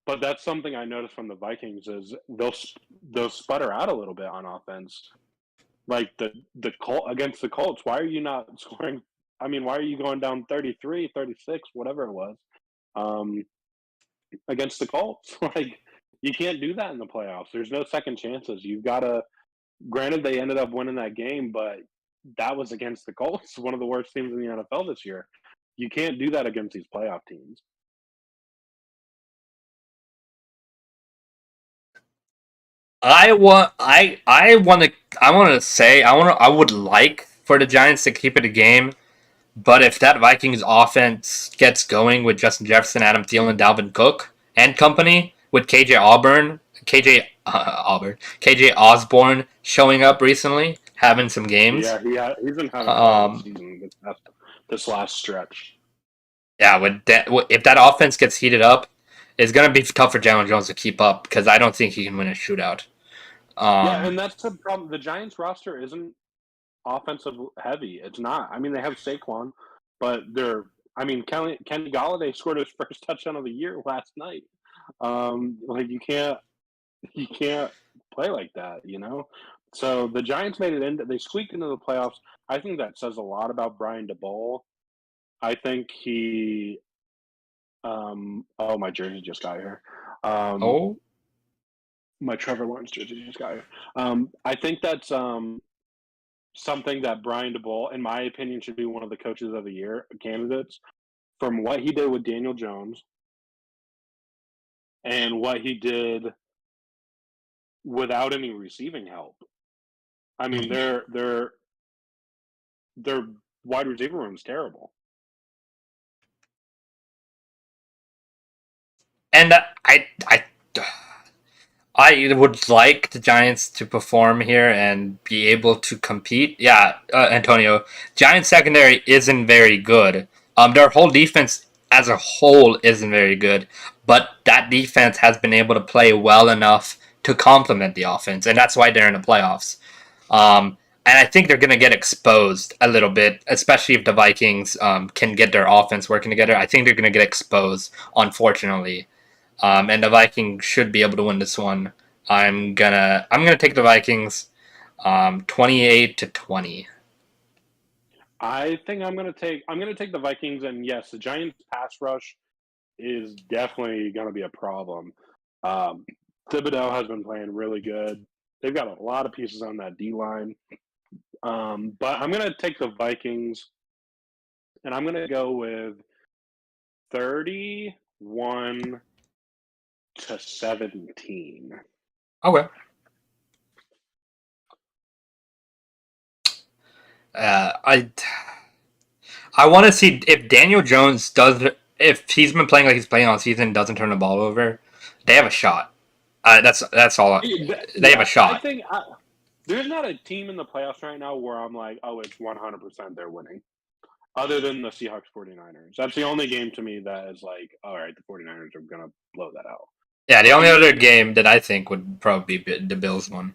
But that's something I noticed from the Vikings is they'll sputter out a little bit on offense. Like the Colt against the Colts, why are you not scoring? I mean, why are you going down 33, 36, whatever it was, against the Colts? Like, you can't do that in the playoffs. There's no second chances. You've got to. Granted, they ended up winning that game, but that was against the Colts, one of the worst teams in the NFL this year. You can't do that against these playoff teams. I would like for the Giants to keep it a game, but if that Vikings offense gets going with Justin Jefferson, Adam Thielen, Dalvin Cook, and company, with KJ Osborne showing up recently, having some games. Yeah, he's been having a good season this last stretch. Yeah, if that offense gets heated up, it's gonna be tough for Daniel Jones to keep up because I don't think he can win a shootout. And that's the problem. The Giants roster isn't offensive heavy. It's not. I mean, they have Saquon, but Kenny Galladay scored his first touchdown of the year last night. Like you can't play like that, So the Giants made it in. They squeaked into the playoffs. I think that says a lot about Brian DeBoll. I think he. My jersey just got here. My Trevor Lawrence jersey just got here. I think that's something that Brian DeBoll, in my opinion, should be one of the coaches of the year candidates from what he did with Daniel Jones and what he did without any receiving help. I mean, their wide receiver room is terrible. And I would like the Giants to perform here and be able to compete. Yeah, Antonio, Giants secondary isn't very good. Their whole defense as a whole isn't very good, but that defense has been able to play well enough to complement the offense, and that's why they're in the playoffs. And I think they're going to get exposed a little bit, especially if the Vikings can get their offense working together. I think they're going to get exposed, unfortunately. And the Vikings should be able to win this one. I'm gonna take the Vikings 28-20. I think I'm gonna take the Vikings, and yes, the Giants pass rush is definitely gonna be a problem. Thibodeau has been playing really good. They've got a lot of pieces on that D line. But I'm gonna take the Vikings, and I'm gonna go with 31-17. Okay. I want to see if Daniel Jones if he's been playing like he's playing all season, doesn't turn the ball over, they have a shot. That's all. They have a shot. I think there's not a team in the playoffs right now where I'm like, oh, it's 100% they're winning. Other than the Seahawks 49ers. That's the only game to me that is like, all right, the 49ers are going to blow that out. Yeah, the only other game that I think would probably be the Bills one.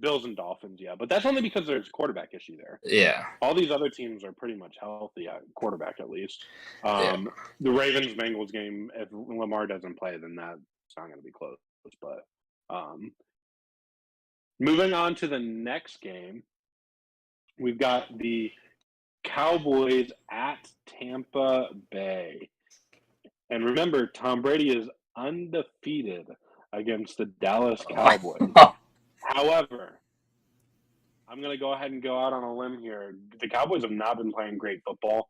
Bills and Dolphins, yeah. But that's only because there's a quarterback issue there. Yeah. All these other teams are pretty much healthy at quarterback, at least. The Ravens-Bengals game, if Lamar doesn't play, then that's not going to be close. But moving on to the next game, we've got the Cowboys at Tampa Bay. And remember, Tom Brady is undefeated against the Dallas Cowboys. However, I'm going to go ahead and go out on a limb here. The Cowboys have not been playing great football.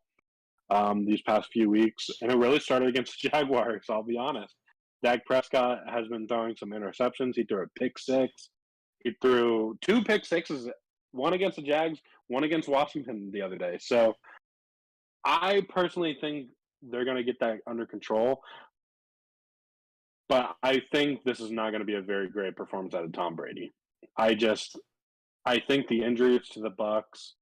these past few weeks, and it really started against the Jaguars, I'll be honest. Dak Prescott has been throwing some interceptions. He threw a pick six. He threw 2 pick sixes, one against the Jags, one against Washington the other day. So I personally think they're going to get that under control. But I think this is not going to be a very great performance out of Tom Brady. I think the injuries to the Bucks,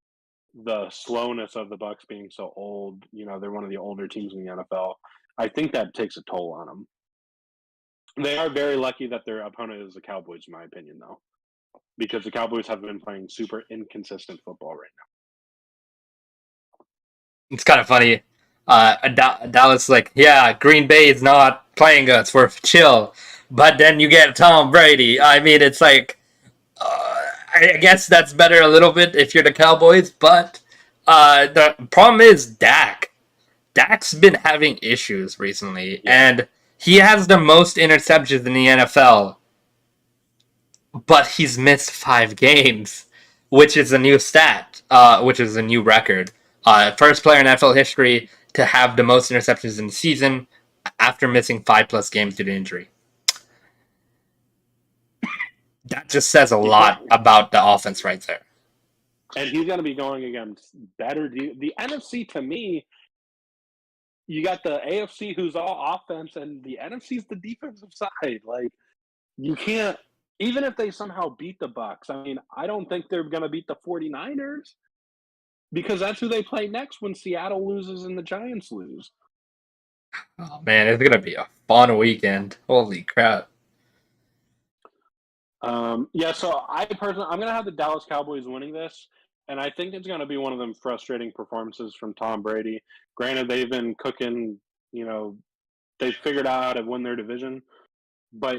the slowness of the Bucks being so old, they're one of the older teams in the NFL. I think that takes a toll on them. They are very lucky that their opponent is the Cowboys, in my opinion, though, because the Cowboys have been playing super inconsistent football right now. It's kind of funny. Dallas like, yeah, Green Bay is not playing us. We're chill. But then you get Tom Brady. I mean, it's like, I guess that's better a little bit if you're the Cowboys. But the problem is Dak. Dak's been having issues recently. Yeah. And he has the most interceptions in the NFL. But he's missed 5 games, which is a new stat, which is a new record. First player in NFL history to have the most interceptions in the season after missing 5+ games due to injury. That just says a lot about the offense right there. And he's going to be going against better. The NFC, to me, you got the AFC, who's all offense, and the NFC's the defensive side. Like, you can't, even if they somehow beat the Bucks, I mean, I don't think they're going to beat the 49ers. Because that's who they play next when Seattle loses and the Giants lose. Oh, man, it's going to be a fun weekend. Holy crap. Yeah, so I'm going to have the Dallas Cowboys winning this, and I think it's going to be one of them frustrating performances from Tom Brady. Granted, they've been cooking, they've figured out how to win their division, but,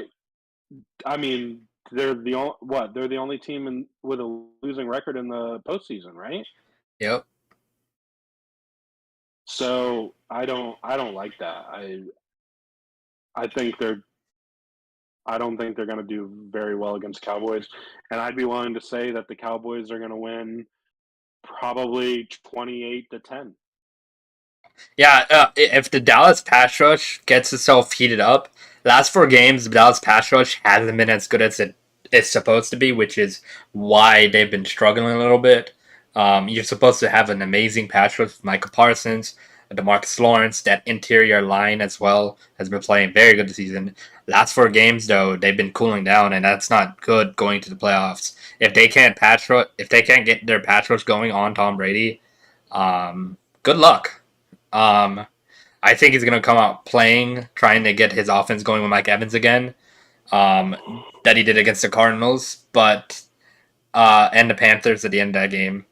I mean, they're the only team with a losing record in the postseason, right? Yep. So I don't like that. I don't think they're going to do very well against Cowboys, and I'd be willing to say that the Cowboys are going to win probably 28-10. Yeah, if the Dallas pass rush gets itself heated up, last 4 games, the Dallas pass rush hasn't been as good as it's supposed to be, which is why they've been struggling a little bit. You're supposed to have an amazing pass rush with Michael Parsons, DeMarcus Lawrence. That interior line as well has been playing very good this season. Last 4 games, though, they've been cooling down, and that's not good going to the playoffs. If they can't get their pass rush going on Tom Brady, good luck. I think he's gonna come out trying to get his offense going with Mike Evans again, that he did against the Cardinals, and the Panthers at the end of that game.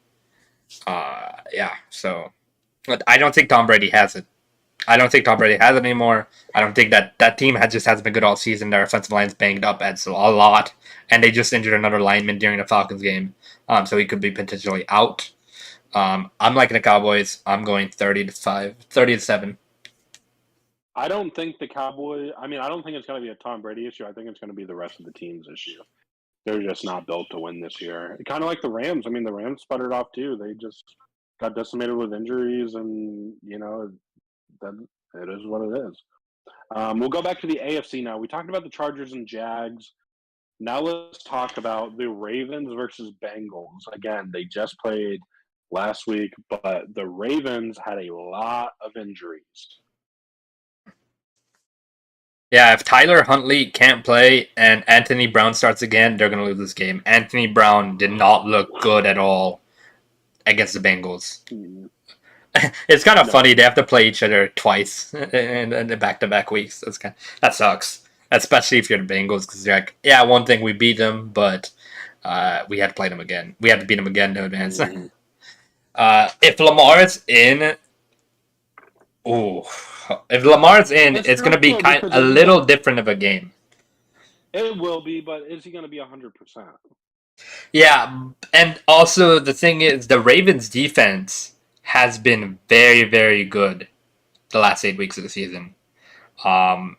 So but I don't think Tom Brady has it. I don't think Tom Brady has it anymore. I don't think that team hasn't been good all season. Their offensive line's banged up a lot, and they just injured another lineman during the Falcons game, so he could be potentially out. I'm liking the Cowboys. I'm going 30-7. I don't think the Cowboys. I don't think it's going to be a Tom Brady issue. I think it's going to be the rest of the team's issue. They're just not built to win this year. Kind of like the Rams. The Rams sputtered off too. They just got decimated with injuries, and it is what it is. We'll go back to the AFC now. We talked about the Chargers and Jags. Now let's talk about the Ravens versus Bengals. Again, they just played last week, but the Ravens had a lot of injuries. Yeah, if Tyler Huntley can't play and Anthony Brown starts again, they're going to lose this game. Anthony Brown did not look good at all against the Bengals. It's kind of funny. They have to play each other twice in the back-to-back weeks. That sucks, especially if you're the Bengals, because you're like, yeah, one thing, we beat them, but we had to play them again. We had to beat them again to advance. If Lamar's in... If Lamar's in, it's going to be a little different of a game. It will be, but is he going to be 100%? Yeah, and also the thing is, the Ravens' defense has been very, very good the last 8 weeks of the season. The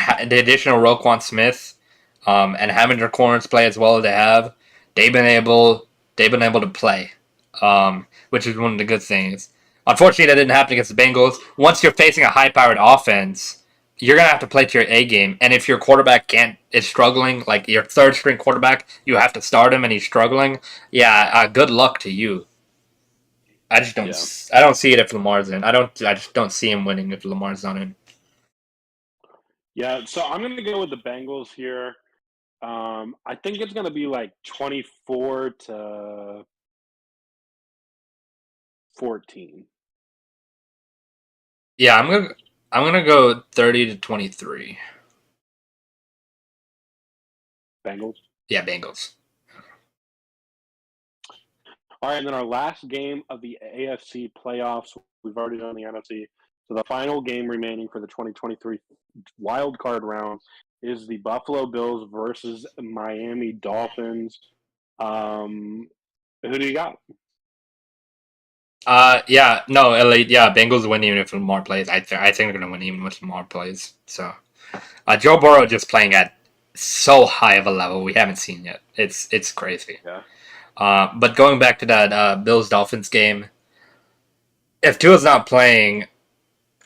additional Roquan Smith, and having their corners play as well as they have, they've been able to play, which is one of the good things. Unfortunately, that didn't happen against the Bengals. Once you're facing a high-powered offense, you're gonna have to play to your A game. And if your quarterback is struggling, like your third string quarterback, you have to start him and he's struggling. Yeah, good luck to you. I just don't. Yeah. I don't see it if Lamar's in. I just don't see him winning if Lamar's not in. Yeah. So I'm gonna go with the Bengals here. I think it's gonna be like 24-14. Yeah, I'm gonna go 30-23. Bengals. Yeah, Bengals. All right, and then our last game of the AFC playoffs. We've already done the NFC. So the final game remaining for the 2023 wild card round is the Buffalo Bills versus Miami Dolphins. Who do you got? Yeah, no, yeah, Bengals win even if Lamar plays. I think they're gonna win even if Lamar plays. So, Joe Burrow just playing at so high of a level we haven't seen yet. It's crazy. Yeah. But going back to that Bills Dolphins game, if Tua's not playing,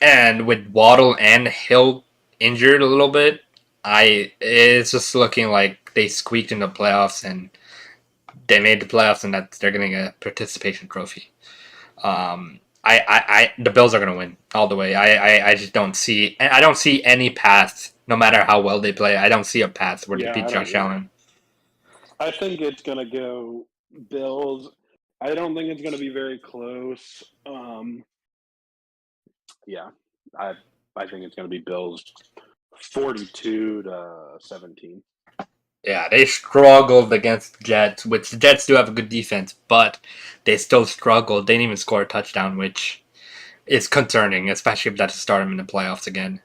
and with Waddle and Hill injured a little bit, it's just looking like they squeaked in the playoffs and they made the playoffs and that they're getting a participation trophy. The Bills are gonna win all the way. I just don't see. I don't see any path. No matter how well they play, I don't see a path where they beat Josh Allen. I think it's gonna go Bills. I don't think it's gonna be very close. Yeah, I think it's gonna be Bills 42-17. Yeah, they struggled against the Jets, which the Jets do have a good defense, but they still struggled. They didn't even score a touchdown, which is concerning, especially if that's to start them in the playoffs again.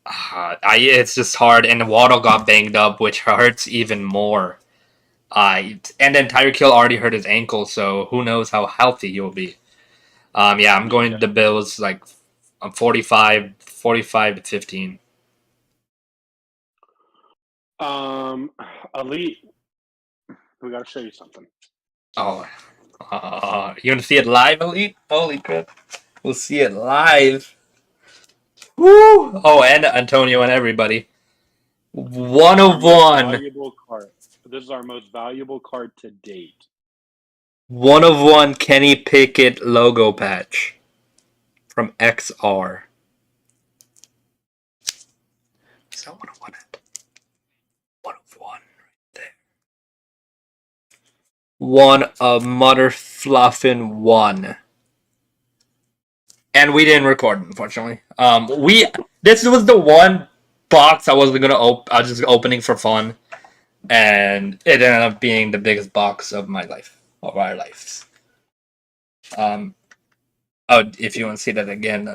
It's just hard, and Waddle got banged up, which hurts even more. And then Tyreek Hill already hurt his ankle, so who knows how healthy he'll be. Yeah, I'm going to the Bills, like, I'm 45-15. Elite, we gotta show you something. Oh, you want to see it live, Elite? Holy crap. We'll see it live. Woo! Oh, and Antonio and everybody. 1 of 1. Valuable card. This is our most valuable card to date. 1 of 1 Kenny Pickett logo patch from XR. So 1 of 1. 1 of 1 right there. 1 of Mother Fluffin' 1. And we didn't record, unfortunately. This was the one box I wasn't gonna open. I was just opening for fun, and it ended up being the biggest box of my life, of our lives. Oh, if you want to see that again,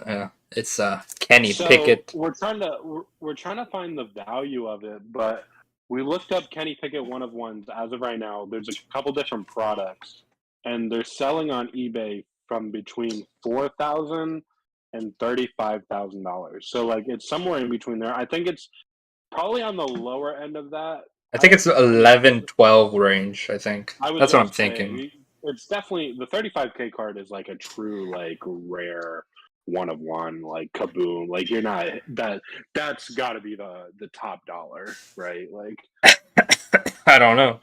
it's Kenny Pickett. We're trying to find the value of it, but we looked up Kenny Pickett 1 of 1s. As of right now, there's a couple different products, and they're selling on eBay from between $4,000 and $35,000. So like it's somewhere in between there. I think it's probably on the lower end of that. I think it's 11-12 range. I think that's what I'm thinking. It's definitely the 35K card is like a true like rare 1 of 1 like kaboom. Like you're not that's got to be the top dollar, right? Like I don't know.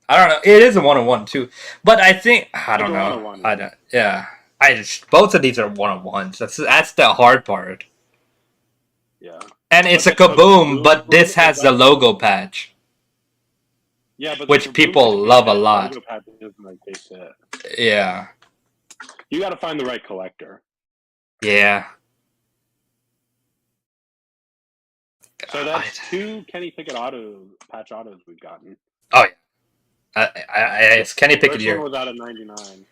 I don't know. It is a 1 of 1 too, but I think I don't know. I don't. Yeah, both of these are 1 of 1s. That's the hard part. Yeah, and it's a kaboom, but this has the logo patch. Yeah, but which people love a lot. Logo patch isn't like they said. Yeah, you got to find the right collector. Yeah. So that's 2 Kenny Pickett patch autos we've gotten. Oh yeah. It's Kenny Pickett year. First one was out of 99.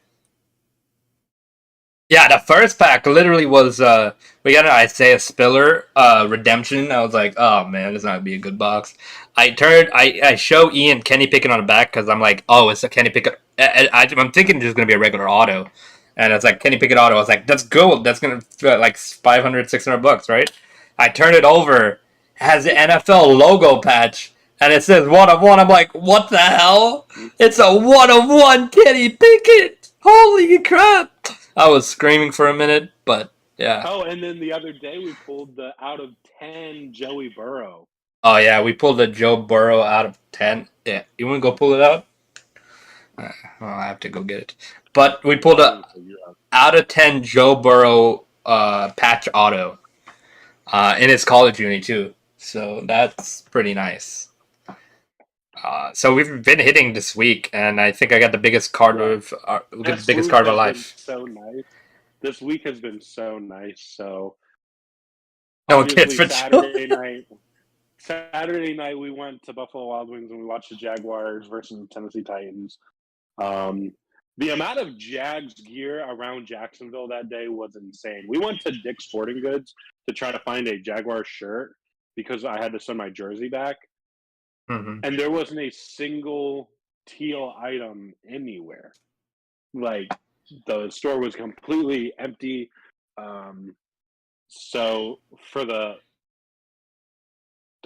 Yeah, the first pack literally was we got an Isaiah Spiller redemption. I was like, oh man, this is not gonna be a good box. I show Ian Kenny Pickett on the back because I'm like, oh, it's a Kenny Pickett. I'm thinking it's gonna be a regular auto, and it's like Kenny Pickett auto. I was like, that's gold. That's gonna like $500-$600, right? I turn it over, has the NFL logo patch. and it says 1-of-1. I'm like, what the hell? It's a 1-of-1 Kenny Pickett. Holy crap. I was screaming for a minute, but yeah. Oh, and then the other day we pulled the out of 10 Joey Burrow. Oh, yeah, we pulled a Joe Burrow out of 10. Yeah, you want to go pull it out? I have to go get it. But we pulled a out of 10 Joe Burrow patch auto in his college uni, too. So that's pretty nice. So we've been hitting this week, and I think I got the biggest card of our life. So nice. This week has been so nice. So no kids for Saturday night we went to Buffalo Wild Wings and we watched the Jaguars versus the Tennessee Titans. The amount of Jags gear around Jacksonville that day was insane. We went to Dick's Sporting Goods to try to find a Jaguar shirt because I had to send my jersey back. Mm-hmm. And there wasn't a single teal item anywhere. Like, the store was completely empty. So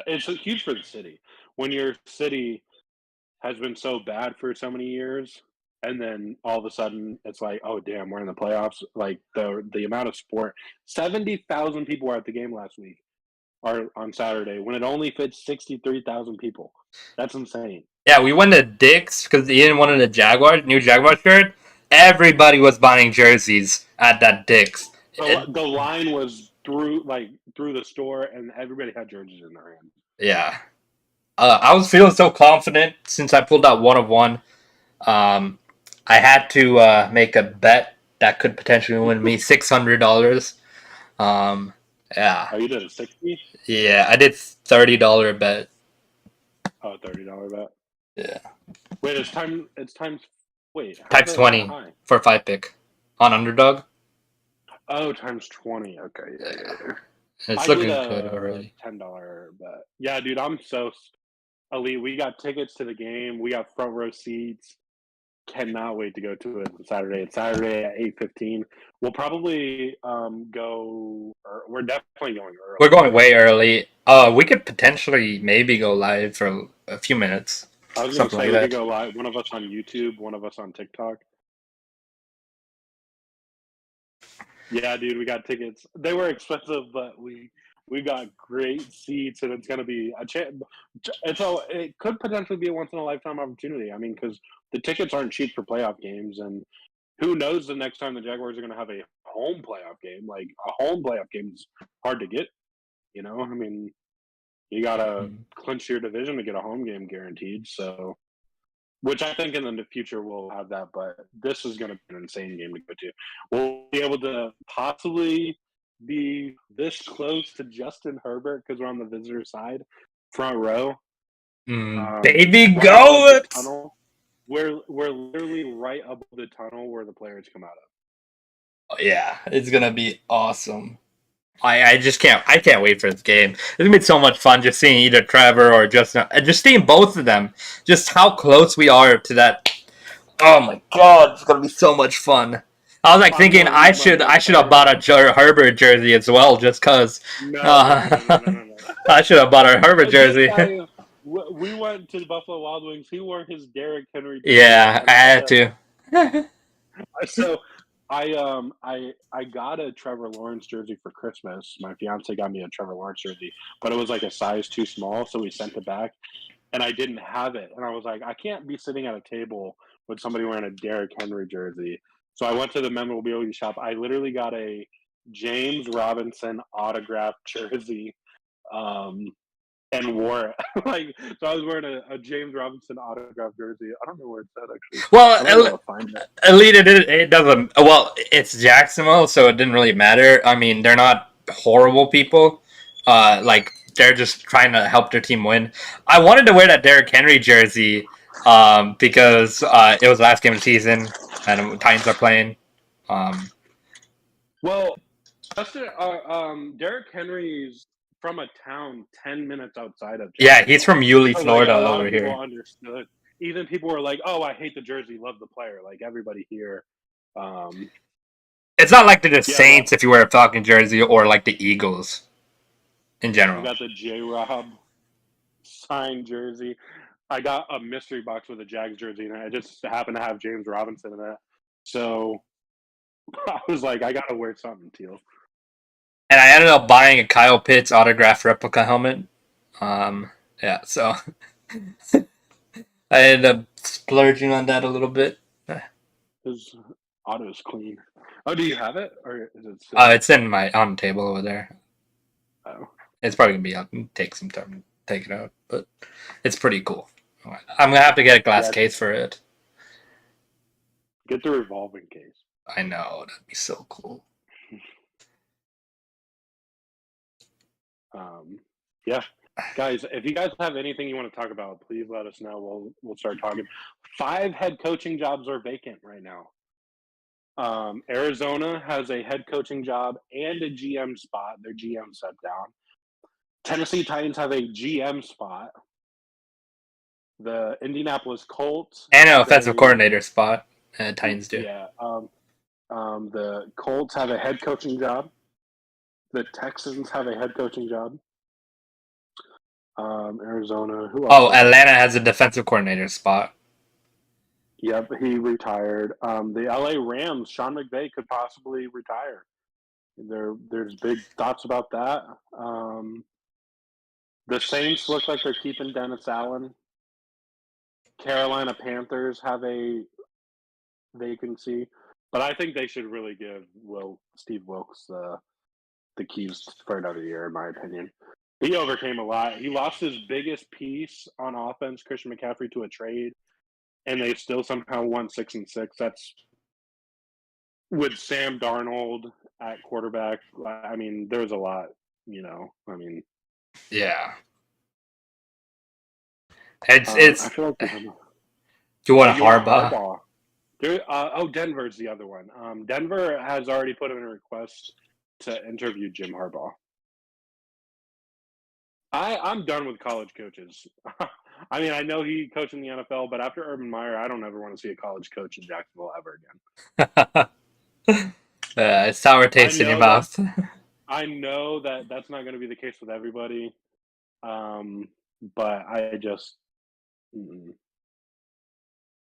it's huge for the city. When your city has been so bad for so many years, and then all of a sudden it's like, oh damn, we're in the playoffs. Like the amount of sport, 70,000 people were at the game last week. Or on Saturday when it only fits 63,000 people. That's insane. Yeah, we went to Dick's because Ian wanted a new Jaguar shirt. Everybody was buying jerseys at that Dick's. The line was through the store, and everybody had jerseys in their hand. Yeah, I was feeling so confident since I pulled out 1-of-1. I had to make a bet that could potentially win me $600. Yeah. Oh, you did a 60? Yeah, I did $30 bet. Oh, $30 bet. Yeah. Wait, it's times. Wait, times 20 for 5-pick on underdog. Oh, times 20. Okay, yeah. It's looking good already. $10 bet. Yeah, dude, I'm so elite. We got tickets to the game. We got front row seats. Cannot wait to go to it on Saturday. It's Saturday at 8:15. We'll probably go. We're definitely going early. We're going way early. We could potentially maybe go live for a few minutes. I was going to say we could go live. One of us on YouTube, one of us on TikTok. Yeah, dude, we got tickets. They were expensive, but we got great seats, and it's going to be a chance. It could potentially be a once in a lifetime opportunity. I mean, because the tickets aren't cheap for playoff games, and who knows the next time the Jaguars are going to have a home playoff game. Like, a home playoff game is hard to get, you know? I mean, you got to clinch your division to get a home game guaranteed, so, which I think in the future we'll have that, but this is going to be an insane game to go to. We'll be able to possibly be this close to Justin Herbert because we're on the visitor side, front row. Baby, go it! We're literally right above the tunnel where the players come out of. Oh, yeah, it's gonna be awesome. I just can't. I can't wait for this game. It's gonna be so much fun just seeing either Trevor or Justin, just seeing both of them. Just how close we are to that. Oh my god, it's gonna be so much fun. I was like thinking I should have bought a Herbert jersey as well, just cause. No. I should have bought a Herbert jersey. We went to the Buffalo Wild Wings. He wore his Derrick Henry jersey. Yeah, I had to. So I got a Trevor Lawrence jersey for Christmas. My fiance got me a Trevor Lawrence jersey, but it was like a size too small, so we sent it back, and I didn't have it. And I was like, I can't be sitting at a table with somebody wearing a Derrick Henry jersey. So I went to the memorabilia shop. I literally got a James Robinson autographed jersey. And wore it. So I was wearing a James Robinson autograph jersey. I don't know where it's at actually. Well, Elite, it doesn't. Well, it's Jacksonville, so it didn't really matter. I mean, they're not horrible people. They're just trying to help their team win. I wanted to wear that Derrick Henry jersey because it was the last game of the season and Titans are playing. Well, Derrick Henry's from a town 10 minutes outside of Jacksonville. Yeah, he's from Yulee, Florida, over here. Understood. Even people were like, "Oh, I hate the jersey, love the player." Like everybody here. It's not like the Saints if you wear a Falcon jersey or like the Eagles in general. You got the J-Rob. signed jersey. I got a mystery box with a Jags jersey, and I just happened to have James Robinson in it. So I was like, I gotta wear something teal. And I ended up buying a Kyle Pitts autographed replica helmet. Yeah, so I ended up splurging on that a little bit. His auto's clean. Oh, do you have it, or is it still? It's on the table over there. Oh. It's probably gonna be out and take some time to take it out, but it's pretty cool. I'm gonna have to get a glass case for it. Get the revolving case. I know, that'd be so cool. Yeah, guys, if you guys have anything you want to talk about, please let us know. We'll start talking. 5 head coaching jobs are vacant right now. Arizona has a head coaching job and a GM spot. Their GM stepped down. Tennessee Titans have a GM spot. The Indianapolis Colts and an offensive coordinator spot. Titans do. Yeah. The Colts have a head coaching job. The Texans have a head coaching job. Arizona. Who else? Oh, Atlanta has a defensive coordinator spot. Yep, he retired. The LA Rams, Sean McVay could possibly retire. There's big thoughts about that. The Saints look like they're keeping Dennis Allen. Carolina Panthers have a vacancy, but I think they should really give Steve Wilkes the keys for another year, in my opinion. He overcame a lot. He lost his biggest piece on offense, Christian McCaffrey, to a trade, and they still somehow won 6-6. That's with Sam Darnold at quarterback. I mean, there's a lot, Yeah. It's. I feel like do you want a Harbaugh? Denver's the other one. Denver has already put in a request to interview Jim Harbaugh. I'm done with college coaches. I mean, I know he coached in the NFL, but after Urban Meyer, I don't ever want to see a college coach in Jacksonville ever again. It's sour taste in your mouth. I know that that's not going to be the case with everybody, but I just. It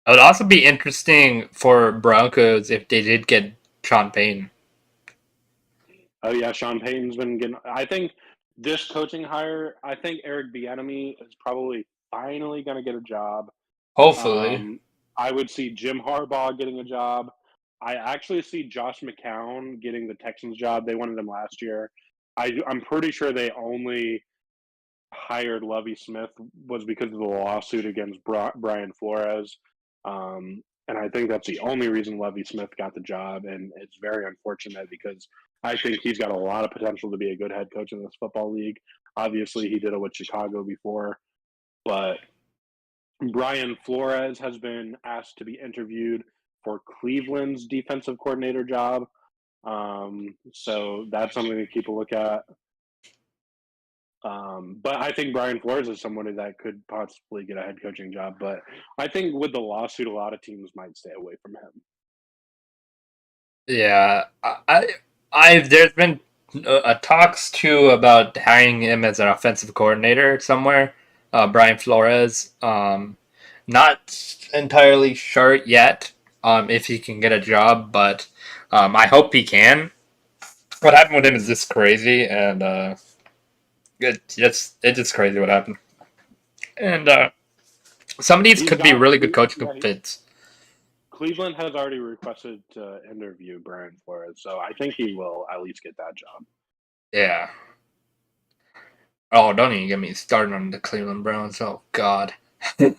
would also be interesting for Broncos if they did get Sean Payton. Oh yeah, Sean Payton's been getting. I think this coaching hire. I think Eric Bieniemy is probably finally going to get a job. Hopefully, I would see Jim Harbaugh getting a job. I actually see Josh McCown getting the Texans job. They wanted him last year. I'm pretty sure they only hired Lovie Smith was because of the lawsuit against Brian Flores. And I think that's the only reason Lovie Smith got the job. And it's very unfortunate because I think he's got a lot of potential to be a good head coach in this football league. Obviously, he did it with Chicago before. But Brian Flores has been asked to be interviewed for Cleveland's defensive coordinator job. So that's something to keep a look at. But I think Brian Flores is somebody that could possibly get a head coaching job. But I think with the lawsuit, a lot of teams might stay away from him. Yeah, there's been talks too about hiring him as an offensive coordinator somewhere. Brian Flores. Not entirely sure yet if he can get a job, but I hope he can. What happened with him is just crazy, and it's just crazy what happened. And some of these could be really good coaching fits. Cleveland has already requested to interview Brian Flores, so I think he will at least get that job. Yeah. Oh, don't even get me started on the Cleveland Browns. Oh, God. Oof.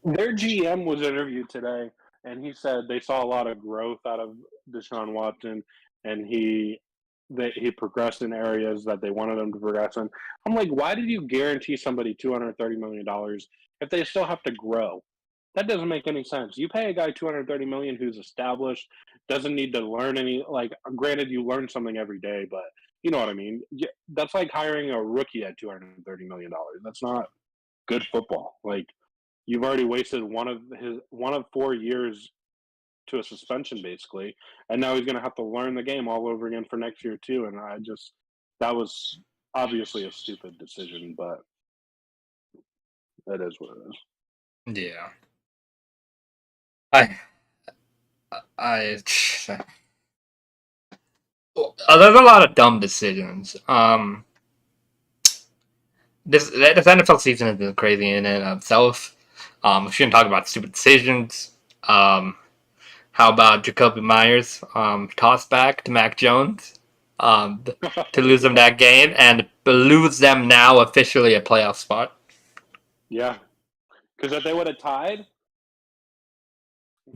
Their GM was interviewed today, and he said they saw a lot of growth out of Deshaun Watson, and he progressed in areas that they wanted him to progress in. I'm like, why did you guarantee somebody $230 million if they still have to grow? That doesn't make any sense. You pay a guy $230 million who's established, doesn't need to learn any. Like, granted, you learn something every day, but you know what I mean. That's like hiring a rookie at $230 million. That's not good football. Like, you've already wasted one of 4 years to a suspension, basically, and now he's going to have to learn the game all over again for next year too. And obviously a stupid decision, but it is what it is. Yeah. I there's a lot of dumb decisions. This NFL season has been crazy in and of itself. We shouldn't talk about stupid decisions. How about Jacoby Myers toss back to Mac Jones to lose them that game and lose them now officially a playoff spot? Yeah, because if they would have tied,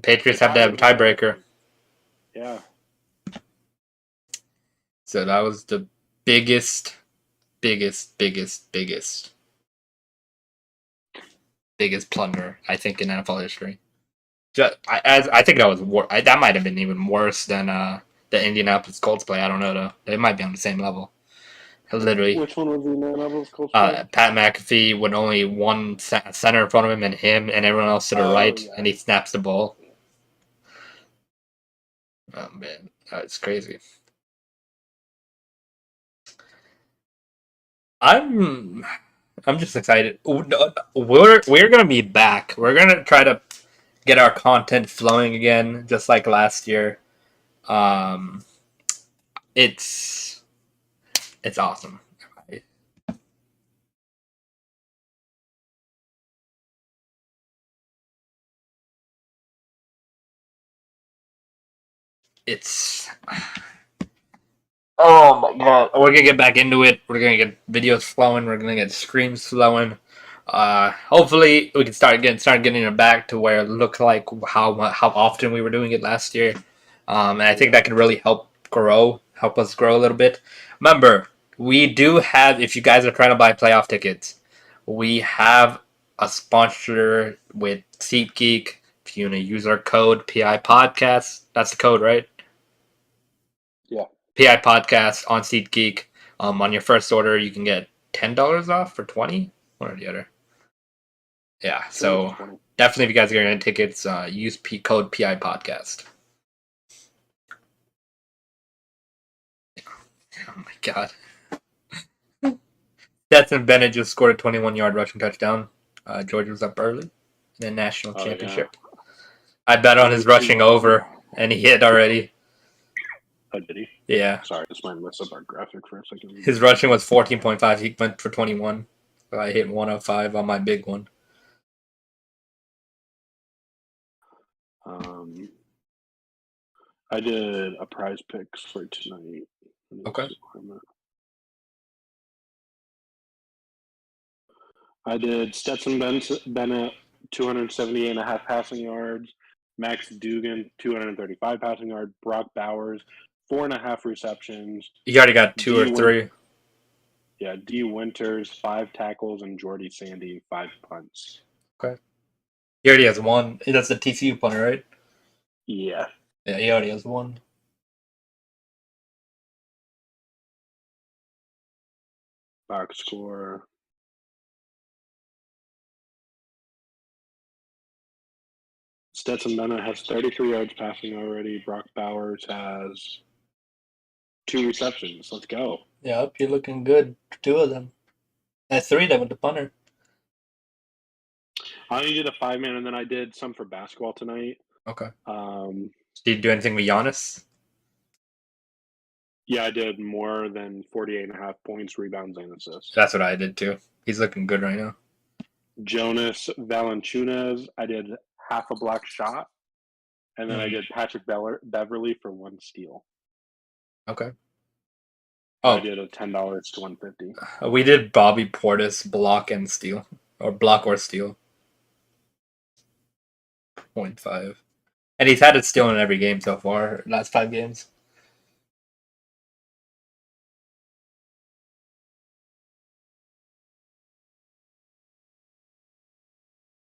Patriots have to have a tiebreaker. Yeah. So that was the biggest plunder, I think, in NFL history. I think that was that might have been even worse than the Indianapolis Colts play. I don't know though. They might be on the same level. Literally. Which one was the Indianapolis Colts play? Pat McAfee with only one center in front of him and everyone else to the right, and he snaps the ball. Oh man, that's crazy. I'm just excited. We're gonna be back. We're gonna try to get our content flowing again, just like last year. It's awesome. It's oh my god, we're gonna get back into it. We're gonna get videos flowing. We're gonna get streams flowing. Hopefully we can start getting it back to where it looked like how often we were doing it last year. And I think that can really help us grow a little bit. Remember, we do have, if you guys are trying to buy playoff tickets, we have a sponsor with SeatGeek. If you want to use our code PIPodcast, that's the code, right? Yeah. PIPodcast on SeatGeek. On your first order, you can get $10 off for 20, one or the other. Yeah, so definitely if you guys are getting tickets, use code PIPodcast. Oh my god. Stetson Bennett just scored a 21-yard rushing touchdown. Georgia was up early in the national championship. Yeah. I bet on his rushing over, and he hit already. Oh, did he? Yeah. Sorry, I just might mess up our graphic for a second. His rushing was 14.5. He went for 21. So I hit 105 on my big one. I did a prize picks for tonight. Okay. I did Stetson Bennett, 278.5 passing yards. Max Dugan, 235 passing yards. Brock Bowers, 4.5 receptions. You already got 2 or 3. Yeah, D. Winters, 5 tackles, and Jordy Sandy, 5 punts. Okay. He already has 1. That's the TCU punter, right? Yeah. Yeah, he already has 1. Box score. Stetson Bennett has 33 yards passing already. Brock Bowers has 2 receptions. Let's go. Yep, you're looking good. 2 of them. That's 3 of them with the punter. I only did a 5-man, and then I did some for basketball tonight. Okay. Did you do anything with Giannis? Yeah, I did more than 48.5 points, rebounds, and assists. That's what I did too. He's looking good right now. Jonas Valanciunas, I did half a block shot, and then I did Patrick Beverly for 1 steal. Okay. Oh, I did a $10 to 150. We did Bobby Portis block and steal, or block or steal. 0.5, and he's had it steal in every game so far. Last 5 games.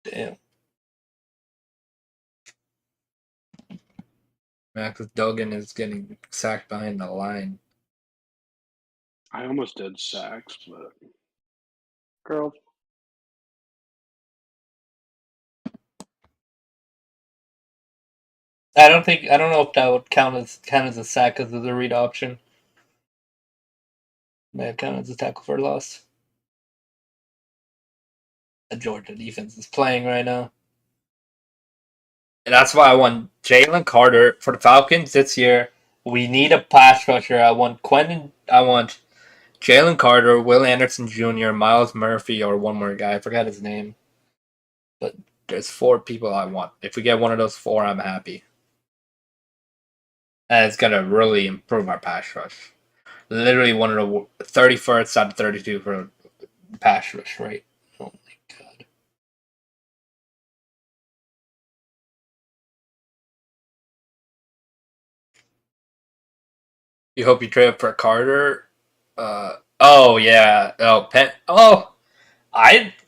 Damn. Max Duggan is getting sacked behind the line. I almost did sacks, but girls. I don't know if that would count as a sack because of the read option. May have counted as a tackle for loss. The Georgia defense is playing right now. And that's why I want Jalen Carter for the Falcons this year. We need a pass rusher. I want Jalen Carter, Will Anderson Jr., Miles Murphy, or one more guy. I forgot his name. But there's 4 people I want. If we get one of those 4, I'm happy. And it's going to really improve our pass rush. Literally one of the 31st out of 32 for pass rush rate. Oh my god. You hope you trade up for Carter? Oh yeah.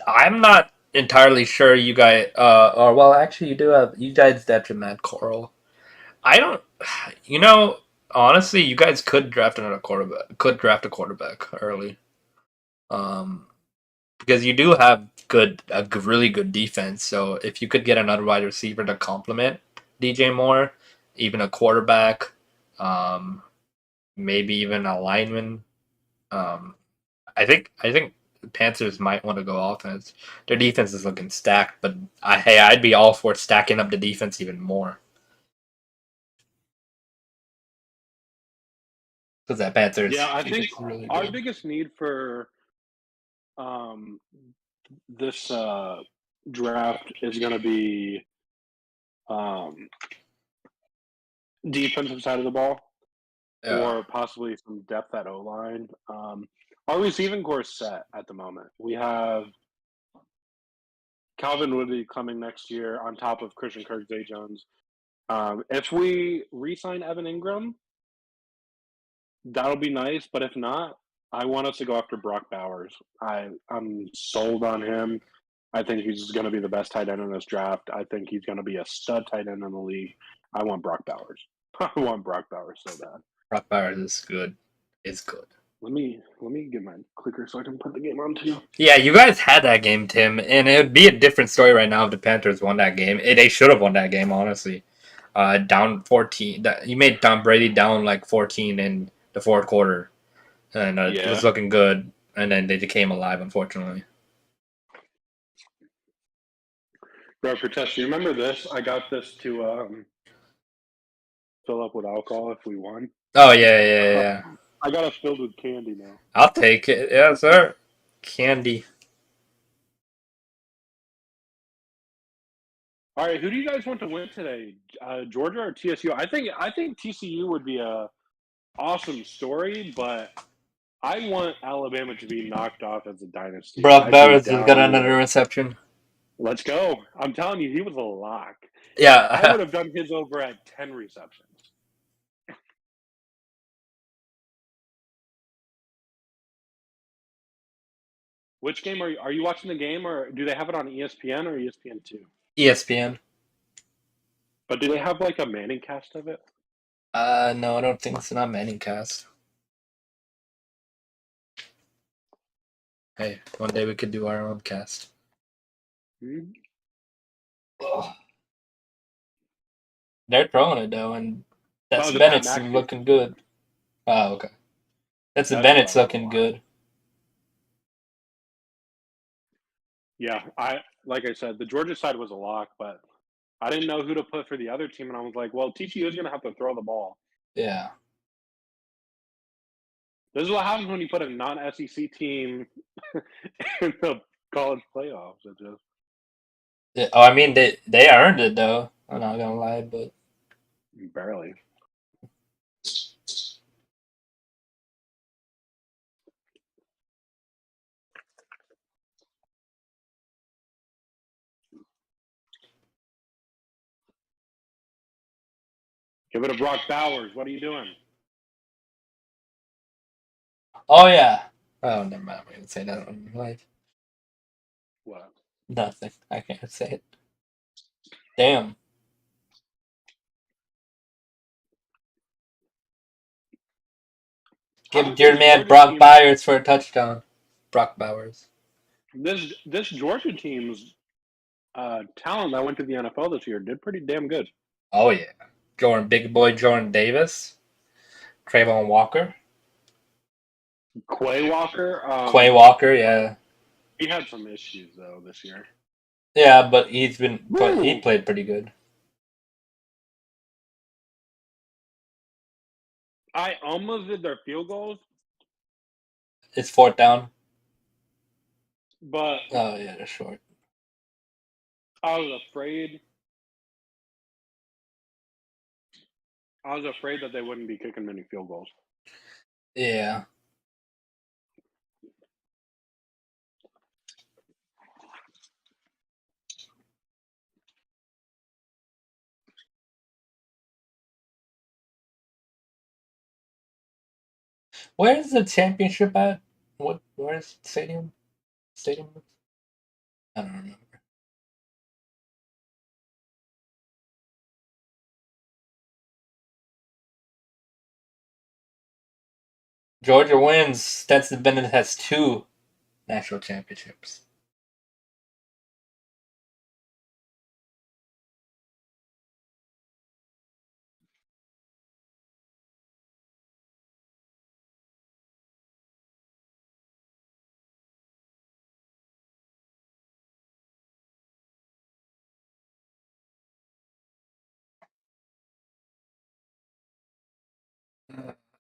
I'm not entirely sure you guys or well actually you guys drafted Matt Corral. I don't honestly you guys could draft a quarterback early. Because you do have really good defense. So if you could get another wide receiver to complement DJ Moore, even a quarterback, maybe even a lineman, I think the Panthers might want to go offense. Their defense is looking stacked, but I'd be all for stacking up the defense even more. Because that Panthers, Yeah, I think really our good. biggest need for this draft is going to be defensive side of the ball, or possibly some depth at O line. Our receiving core is set at the moment. We have Calvin Woodley coming next year on top of Christian Kirk, Zay Jones. If we re-sign Evan Ingram, that'll be nice. But if not, I want us to go after Brock Bowers. I'm sold on him. I think he's going to be the best tight end in this draft. I think he's going to be a stud tight end in the league. I want Brock Bowers. I want Brock Bowers so bad. Brock Bowers is good. It's good. Let me get my clicker so I can put the game on too. Yeah, you guys had that game, Tim, and it would be a different story right now if the Panthers won that game. They should have won that game, honestly. Down 14. You made Tom Brady down like 14 in the fourth quarter, and it was looking good. And then they came alive, unfortunately. Bro, for test, you remember this? I got this to fill up with alcohol if we won. Oh yeah. I got us filled with candy now. I'll take it. Yeah, sir. Candy. All right, who do you guys want to win today? Georgia or TSU? I think TCU would be a awesome story, but I want Alabama to be knocked off as a dynasty. Brock Bowers has got another reception. Let's go. I'm telling you, he was a lock. Yeah. I would have done his over at 10 receptions. Which game are you watching the game, or do they have it on ESPN or ESPN2? ESPN. But do they have like a Manning cast of it? No, I don't think it's not Manning cast. Hey, one day we could do our own cast. Mm-hmm. They're throwing it though, and that's Bennett's looking good. Oh, okay. That's Bennett's looking good. Yeah, like I said, the Georgia side was a lock, but I didn't know who to put for the other team, and I was like, well, TCU is going to have to throw the ball. Yeah. This is what happens when you put a non-SEC team in the college playoffs. It just... Yeah, I mean, they earned it, though. I'm not going to lie, but... Barely. Give it to Brock Bowers. What are you doing? Oh, yeah. Oh, never mind. I'm going to say that on live. What? Nothing. I can't say it. Damn. Give your man Brock Bowers for a touchdown. Brock Bowers. This Georgia team's talent that went to the NFL this year did pretty damn good. Oh, yeah. Big boy Jordan Davis. Trayvon Walker. Quay Walker. Quay Walker, yeah. He had some issues though this year. Yeah, but he Woo! played pretty good. I almost did their field goals, It's fourth down. but Oh yeah, they're short. I was afraid. I was afraid that they wouldn't be kicking many field goals. Yeah. Where is the championship at? Where's stadium? Stadium? I don't remember. Georgia wins. Stetson Bennett has 2 national championships.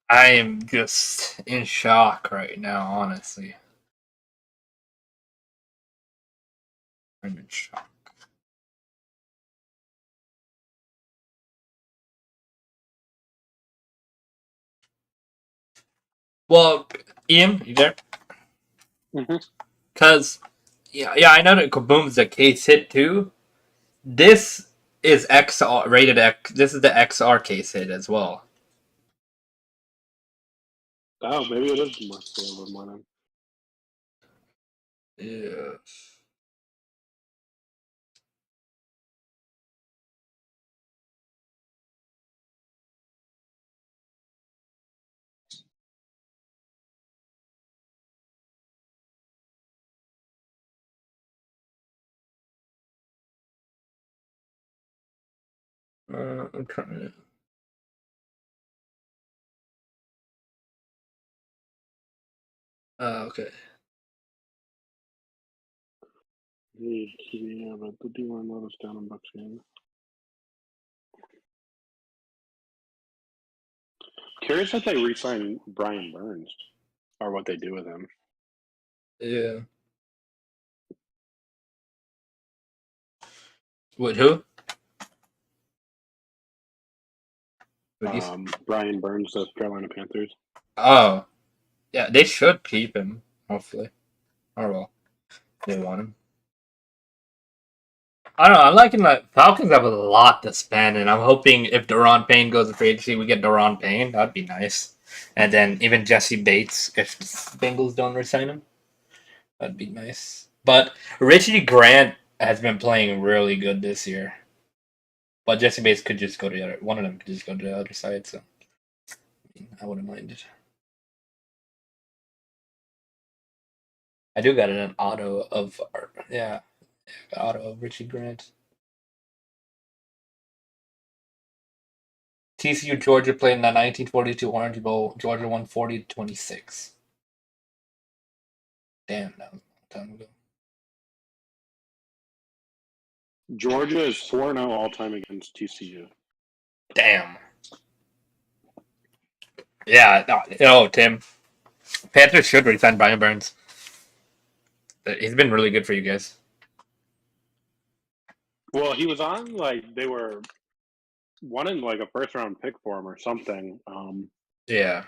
I am just in shock right now, honestly. I'm in shock. Well, Ian, you there? Because, yeah, I know that Kaboom's a case hit too. This is XR rated X. This is the XR case hit as well. Oh, maybe it is more silver morning. Yeah. I'm trying to. Okay. Yeah, but the D1 notice down in Bucks game. Curious if they re-sign Brian Burns or what they do with him. Yeah. What? Who? Brian Burns of Carolina Panthers. Oh, yeah. They should keep him. Hopefully. Or well, they want him. I don't know. I'm liking that Falcons have a lot to spend, and I'm hoping if Daron Payne goes to free agency, we get Daron Payne. That'd be nice. And then even Jesse Bates, if the Bengals don't resign him, that'd be nice. But Richie Grant has been playing really good this year. But Jesse Bates could just go to the other. One of them could just go to the other side. So I wouldn't mind it. I do got an auto of auto of Richie Grant. TCU Georgia played in the 1942 Orange Bowl. Georgia won 40-26. Damn, that was a long time ago. Georgia is 4-0 all-time against TCU. Damn. Yeah, no, Tim. Panthers should resign Brian Burns. He's been really good for you guys. Well, he was on, they were wanting, a first-round pick for him or something. Yeah.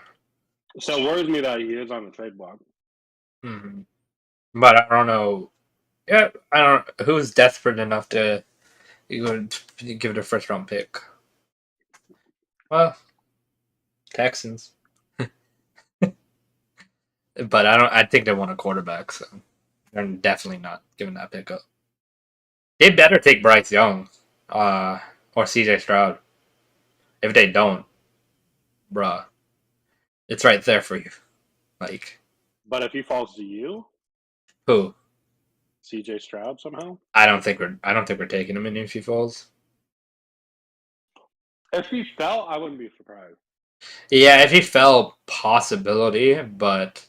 So it worries me that he is on the trade block. Mm-hmm. But I don't know. Yeah, I don't know. Who's desperate enough to give it a first-round pick? Well, Texans. But I think they want a quarterback, so they're definitely not giving that pick up. They better take Bryce Young, or CJ Stroud. If they don't, bruh, it's right there for you. But if he falls to you, who? CJ Stroud somehow. I don't think we're taking him in if he falls. If he fell, I wouldn't be surprised. Yeah, if he fell, possibility, but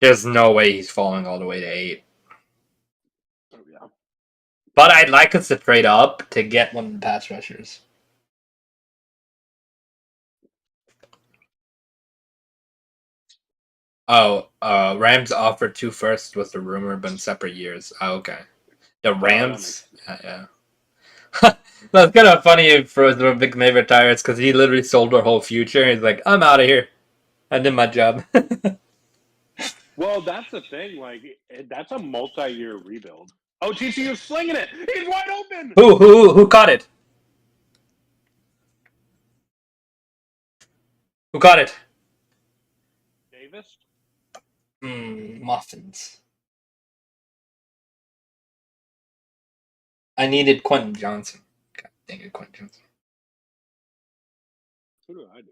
There's no way he's falling all the way to 8. Oh, yeah. But I'd like us to trade up to get one of the pass rushers. Oh, Rams offered 2 firsts was the rumor, but in separate years. Oh, okay. The Rams, yeah. That's kind of funny if the Big May retires because he literally sold our whole future. He's like, I'm out of here. I did my job. Well, that's the thing. Like, that's a multi-year rebuild. Oh, TCU's slinging it. He's wide open. Who caught it? Who caught it? Davis. Muffins. I needed Quentin Johnson. God dang it, Quentin Johnson. Who do I do?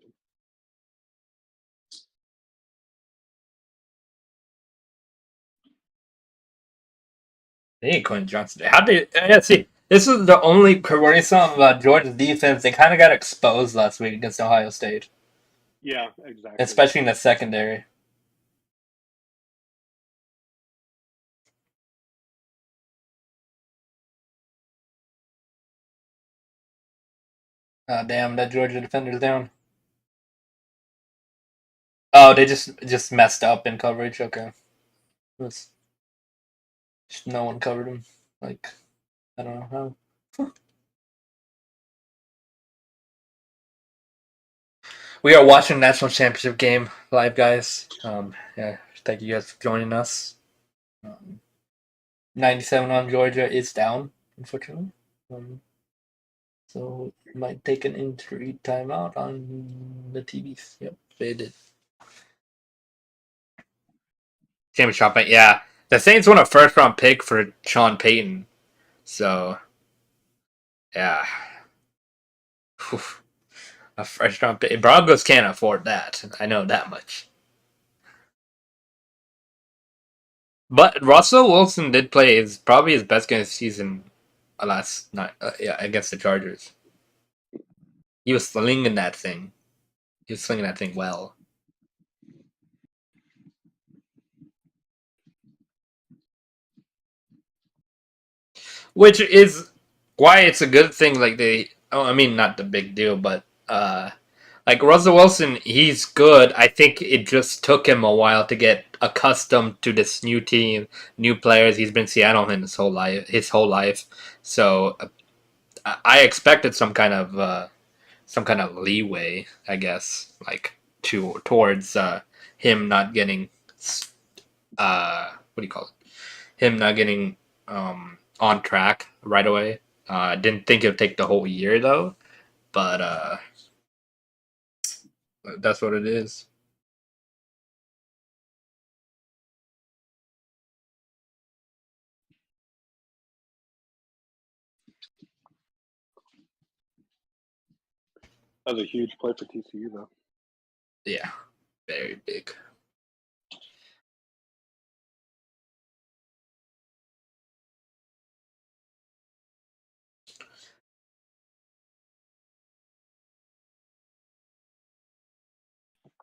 They need Quentin Johnson. How did? Yeah, see, this is the only criticism about Georgia's defense. They kind of got exposed last week against Ohio State. Yeah, exactly. Especially in the secondary. Damn, that Georgia defender's down. Oh, they just messed up in coverage. Okay, just no one covered him. Like, I don't know how. We are watching national championship game live, guys. Yeah, thank you guys for joining us. 97 on Georgia is down, unfortunately. So might take an injury timeout on the TVs. Yep, they did. Championship, yeah. The Saints won a first round pick for Sean Payton. So, yeah. Whew. A first round pick. Broncos can't afford that. I know that much. But Russell Wilson did play probably his best game of the season last night. Yeah, against the Chargers. He was slinging that thing. He was slinging that thing well. Which is why it's a good thing. Like I mean, not the big deal, but like Russell Wilson, he's good. I think it just took him a while to get accustomed to this new team, new players. He's been in Seattle in his whole life. So I expected some kind of leeway, I guess, like towards him not getting what do you call it? Him not getting on track right away. Didn't think it would take the whole year though, but that's what it is. That was a huge play for TCU, though. Yeah, very big.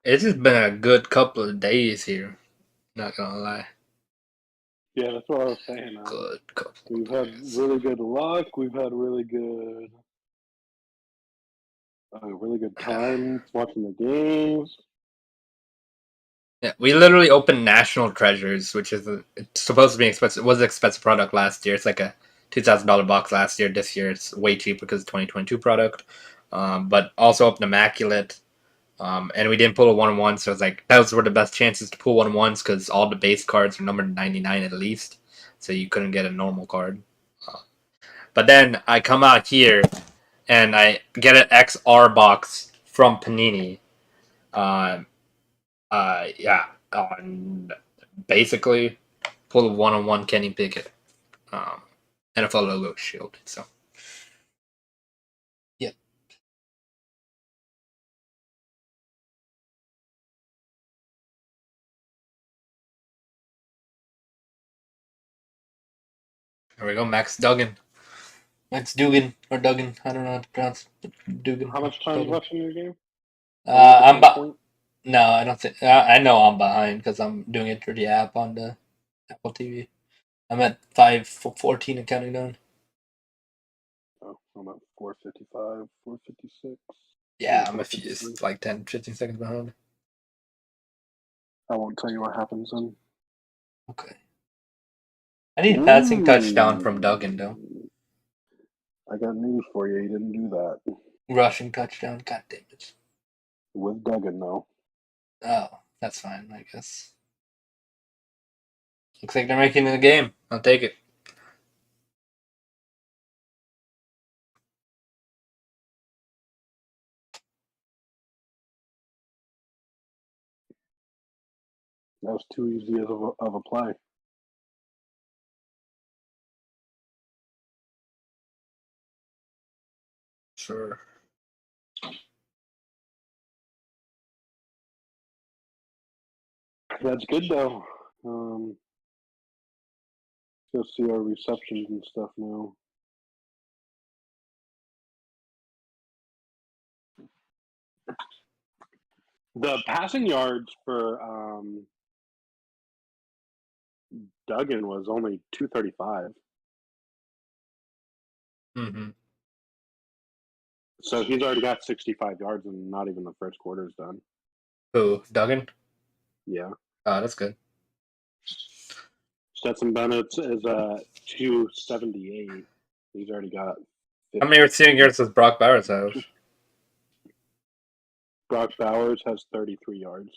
It's just been a good couple of days here. Not gonna lie. Yeah, that's what I was saying. Good couple. We've had really good luck. We've had really good time watching the games. Yeah, we literally opened National Treasures, which is it's supposed to be expensive. It was an expensive product last year. It's like a $2,000 box last year. This year it's way cheaper because it's 2022 product. But also opened Immaculate. And we didn't pull a 1-1, so it's like those were the best chances to pull 1-1s because all the base cards are numbered 99 at least, so you couldn't get a normal card. But then I come out here and I get an XR box from Panini. And basically pull a 1-on-1 Kenny Pickett, NFL logo shield. So. There we go, Max Duggan. Max Dugan or Duggan. I don't know how to pronounce it. Dugan. How much time left in your game? I'm No, I don't think. I know I'm behind because I'm doing it through the app on the Apple TV. I'm at 5:14 and counting down. Oh, I'm at 4:55, 4:56. Yeah, I'm a few, 4:53. like 10, 15 seconds behind. I won't tell you what happens then. Okay. I need a passing touchdown from Duggan, though. I got news for you. He didn't do that. Rushing touchdown. God damn it. With Duggan, though. Oh, that's fine, I guess. Looks like they're making it a game. I'll take it. That was too easy of a play. Sure. That's good, though. Let's see our receptions and stuff now. The passing yards for Duggan was only 235. Mm-hmm. So he's already got 65 yards and not even the first quarter's done. Who? Duggan? Yeah. Oh, that's good. Stetson Bennett is 278. He's already got 50. How many receiving yards does Brock Bowers have? Brock Bowers has 33 yards.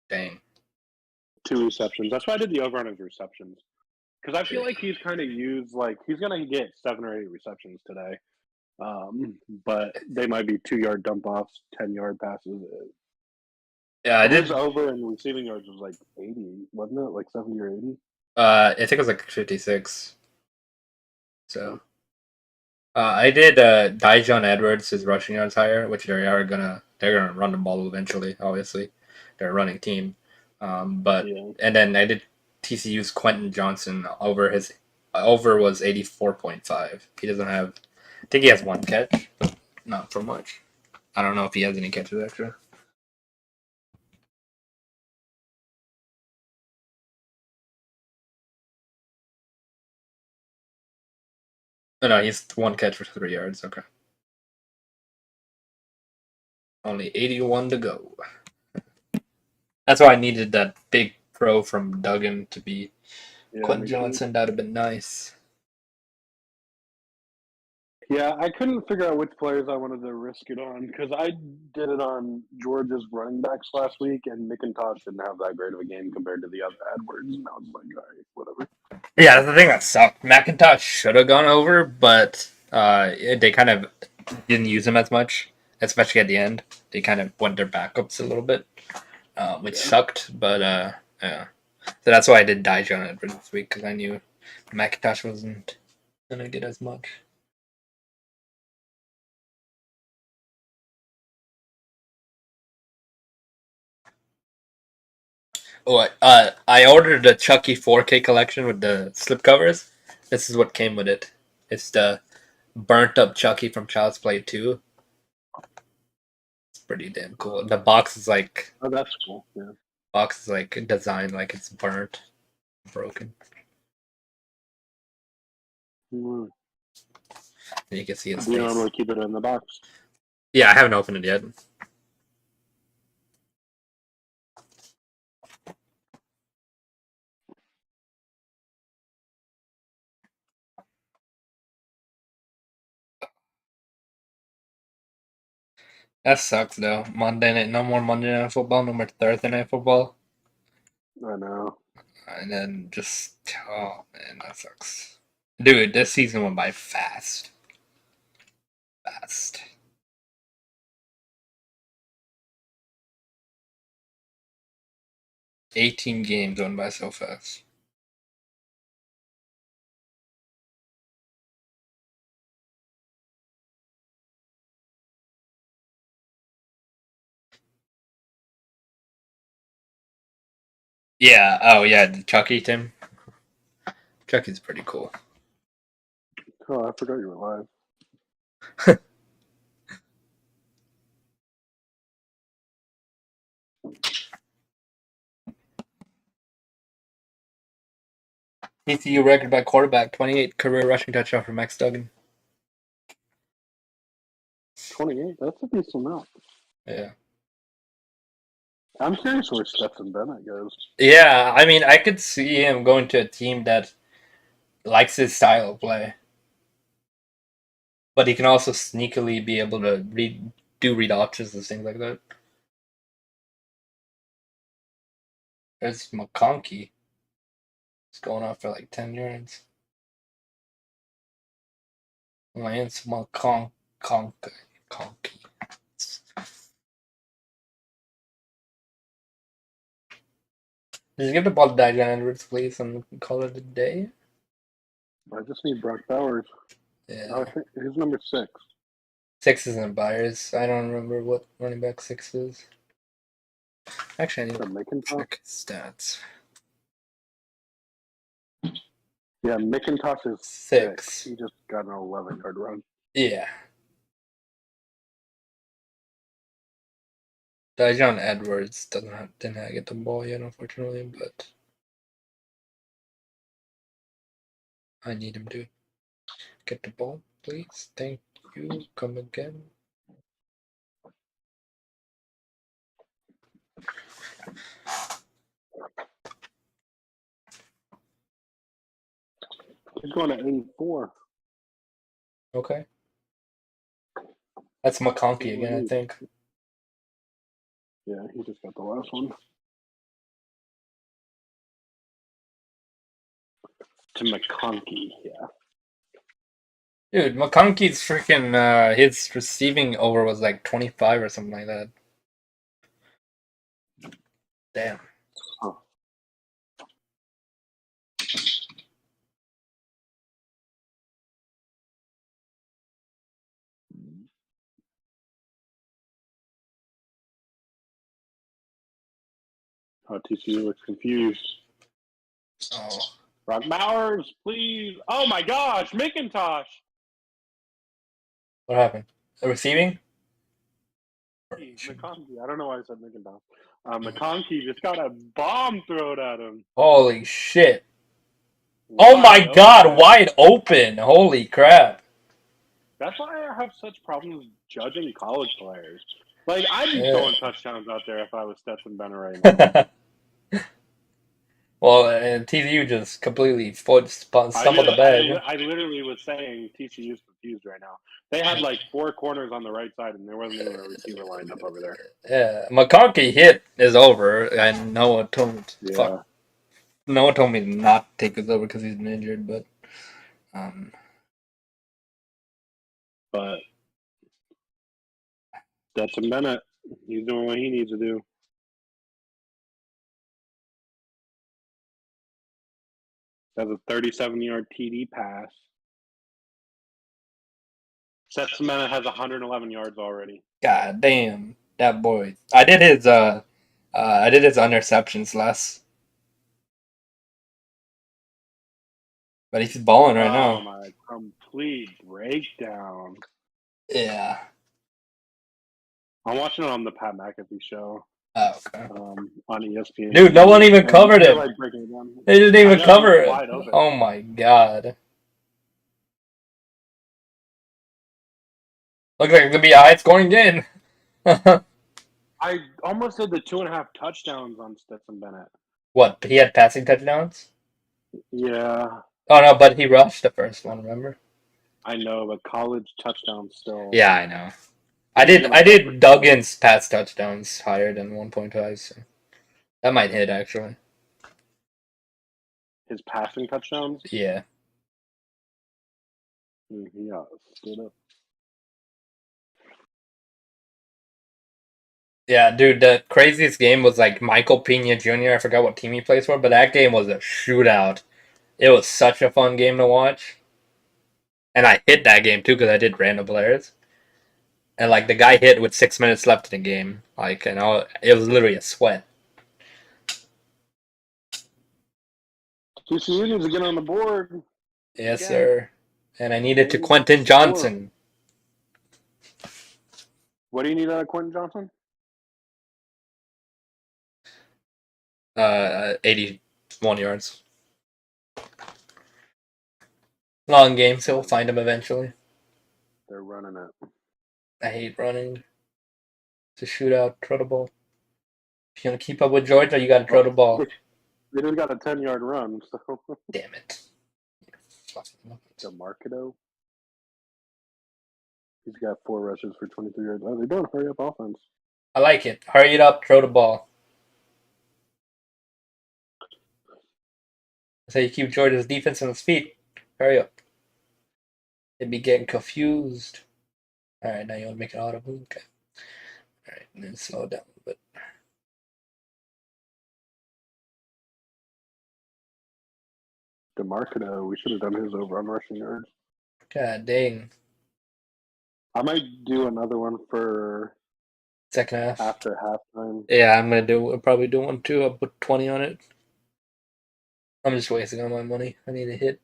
Dang. 2 receptions. That's why I did the over on his receptions. Because I feel like he's kind of used, like, he's going to get 7 or 8 receptions today. But they might be 2-yard dump offs, 10-yard passes. Yeah, I did. His over in receiving yards was like 80, wasn't it? Like 70 or 80? I think it was like 56. So, I did. Dijon Edwards is rushing yards higher, which they're gonna run the ball eventually. Obviously, they're a running team. But Yeah. and then I did TCU's Quentin Johnson over his over was 84.5. He doesn't have. I think he has 1 catch, but not for much. I don't know if he has any catches extra. No, he's 1 catch for 3 yards. Okay. Only 81 to go. That's why I needed that big throw from Duggan to be Quentin Johnson. That'd have been nice. Yeah, I couldn't figure out which players I wanted to risk it on because I did it on Georgia's running backs last week, and McIntosh didn't have that great of a game compared to the other Edwards, and I was like, all right, whatever. Yeah, that's the thing that sucked. McIntosh should have gone over, but they kind of didn't use him as much, especially at the end. They kind of went their backups a little bit, which sucked. But yeah, so that's why I did Dijon Edwards this week because I knew McIntosh wasn't gonna get as much. Oh, I ordered the Chucky 4K collection with the slipcovers. This is what came with it. It's the burnt up Chucky from Child's Play 2. It's pretty damn cool. The box is like Oh, that's cool. Yeah. box is like designed like it's burnt, broken. Mm. And you can see his Do you face. normally keep it in the box? Yeah, I haven't opened it yet. That sucks though. Monday night, no more Monday night football, no more Thursday night football, I know. and then just oh man, that sucks. Dude, this season went by fast. Fast. 18 games went by so fast. Yeah. Oh yeah, the Chucky Tim. Chucky's pretty cool. Oh, I forgot you were live. TCU record by quarterback, 28 career rushing touchdown for Max Duggan. 28. That's a decent amount. Yeah. I'm curious where Stetson Bennett goes. Yeah, I mean, I could see him going to a team that likes his style of play. But he can also sneakily be able to read options and things like that. There's McConkey. It's going off for like 10 yards. Lance McConkey. Just give the ball to Dijon Edwards, please, and call it a day. I just need Brock Bowers. Yeah. I think he's number 6. 6 isn't Byers. I don't remember what running back 6 is. Actually, I need to check stats. Yeah, McIntosh is 6. He just got an 11-yard run. Yeah. Dijon Edwards didn't get the ball yet, unfortunately, but I need him to get the ball, please. Thank you. Come again. He's going to 84. Okay. That's McConkey again, I think. Yeah, he just got the last one. To McConkey, yeah. Dude, McConkey's freaking, his receiving over was like 25 or something like that. Damn. Huh. TCU looks confused. Oh. Brock Bowers, please. Oh my gosh, McIntosh. What happened? The receiving? McConkey. I don't know why I said McIntosh. McConkey just got a bomb thrown at him. Holy shit. Oh my god, wide open. Holy crap. That's why I have such problems judging college players. Like, I'd be throwing touchdowns out there if I was Stetson Bennett right now. Well, and TCU just completely stumbled the bag. I literally was saying TCU's confused right now. They had like 4 corners on the right side, and there wasn't even a receiver lined up over there. Yeah, McConkey hit is over, and no one told me. No one told me not to take this over because he's been injured, but. But Stetson Bennett, he's doing what he needs to do. That's a 37-yard TD pass. Stetson Bennett has 111 yards already. God damn, that boy! I did his interceptions last, but he's balling right now. Oh my! Complete breakdown. Yeah. I'm watching it on the Pat McAfee show. Oh, okay. On ESPN. Dude, no one even covered it. They didn't even cover it. Oh my god. Looks like it's gonna be a high scoring game. I almost did the 2.5 touchdowns on Stetson Bennett. What? He had passing touchdowns? Yeah. Oh no, but he rushed the first one, remember? I know, but college touchdowns still. Yeah, I know. I did Duggan's pass touchdowns higher than 1.5, so that might hit actually. His passing touchdowns? Yeah. Yeah, stood up. Yeah, dude, the craziest game was like Michael Pena Jr. I forgot what team he plays for, but that game was a shootout. It was such a fun game to watch. And I hit that game too because I did random players. And like the guy hit with 6 minutes left in the game. Like, it was literally a sweat. TCU needs to get on the board. Yes, sir. And I needed to Quentin Johnson. What do you need out of Quentin Johnson? 81 yards. Long game, so we'll find him eventually. They're running it. I hate running. It's a shootout, throw the ball. If you want to keep up with Georgia, you got to throw the ball. They just got a 10-yard run, so. Damn it. DeMarcado. He's got 4 rushes for 23 yards. Oh, they're doing hurry up offense. I like it. Hurry it up, throw the ball. That's how you keep Georgia's defense on its feet. Hurry up. They'd be getting confused. Alright, now you want to make it audible? Okay. Alright, and then slow it down a little bit. DeMarcado, we should have done his over on rushing yards. God dang. I might do another one for Second half. after halftime. Yeah, I'll probably do one too. I'll put 20 on it. I'm just wasting all my money. I need a hit.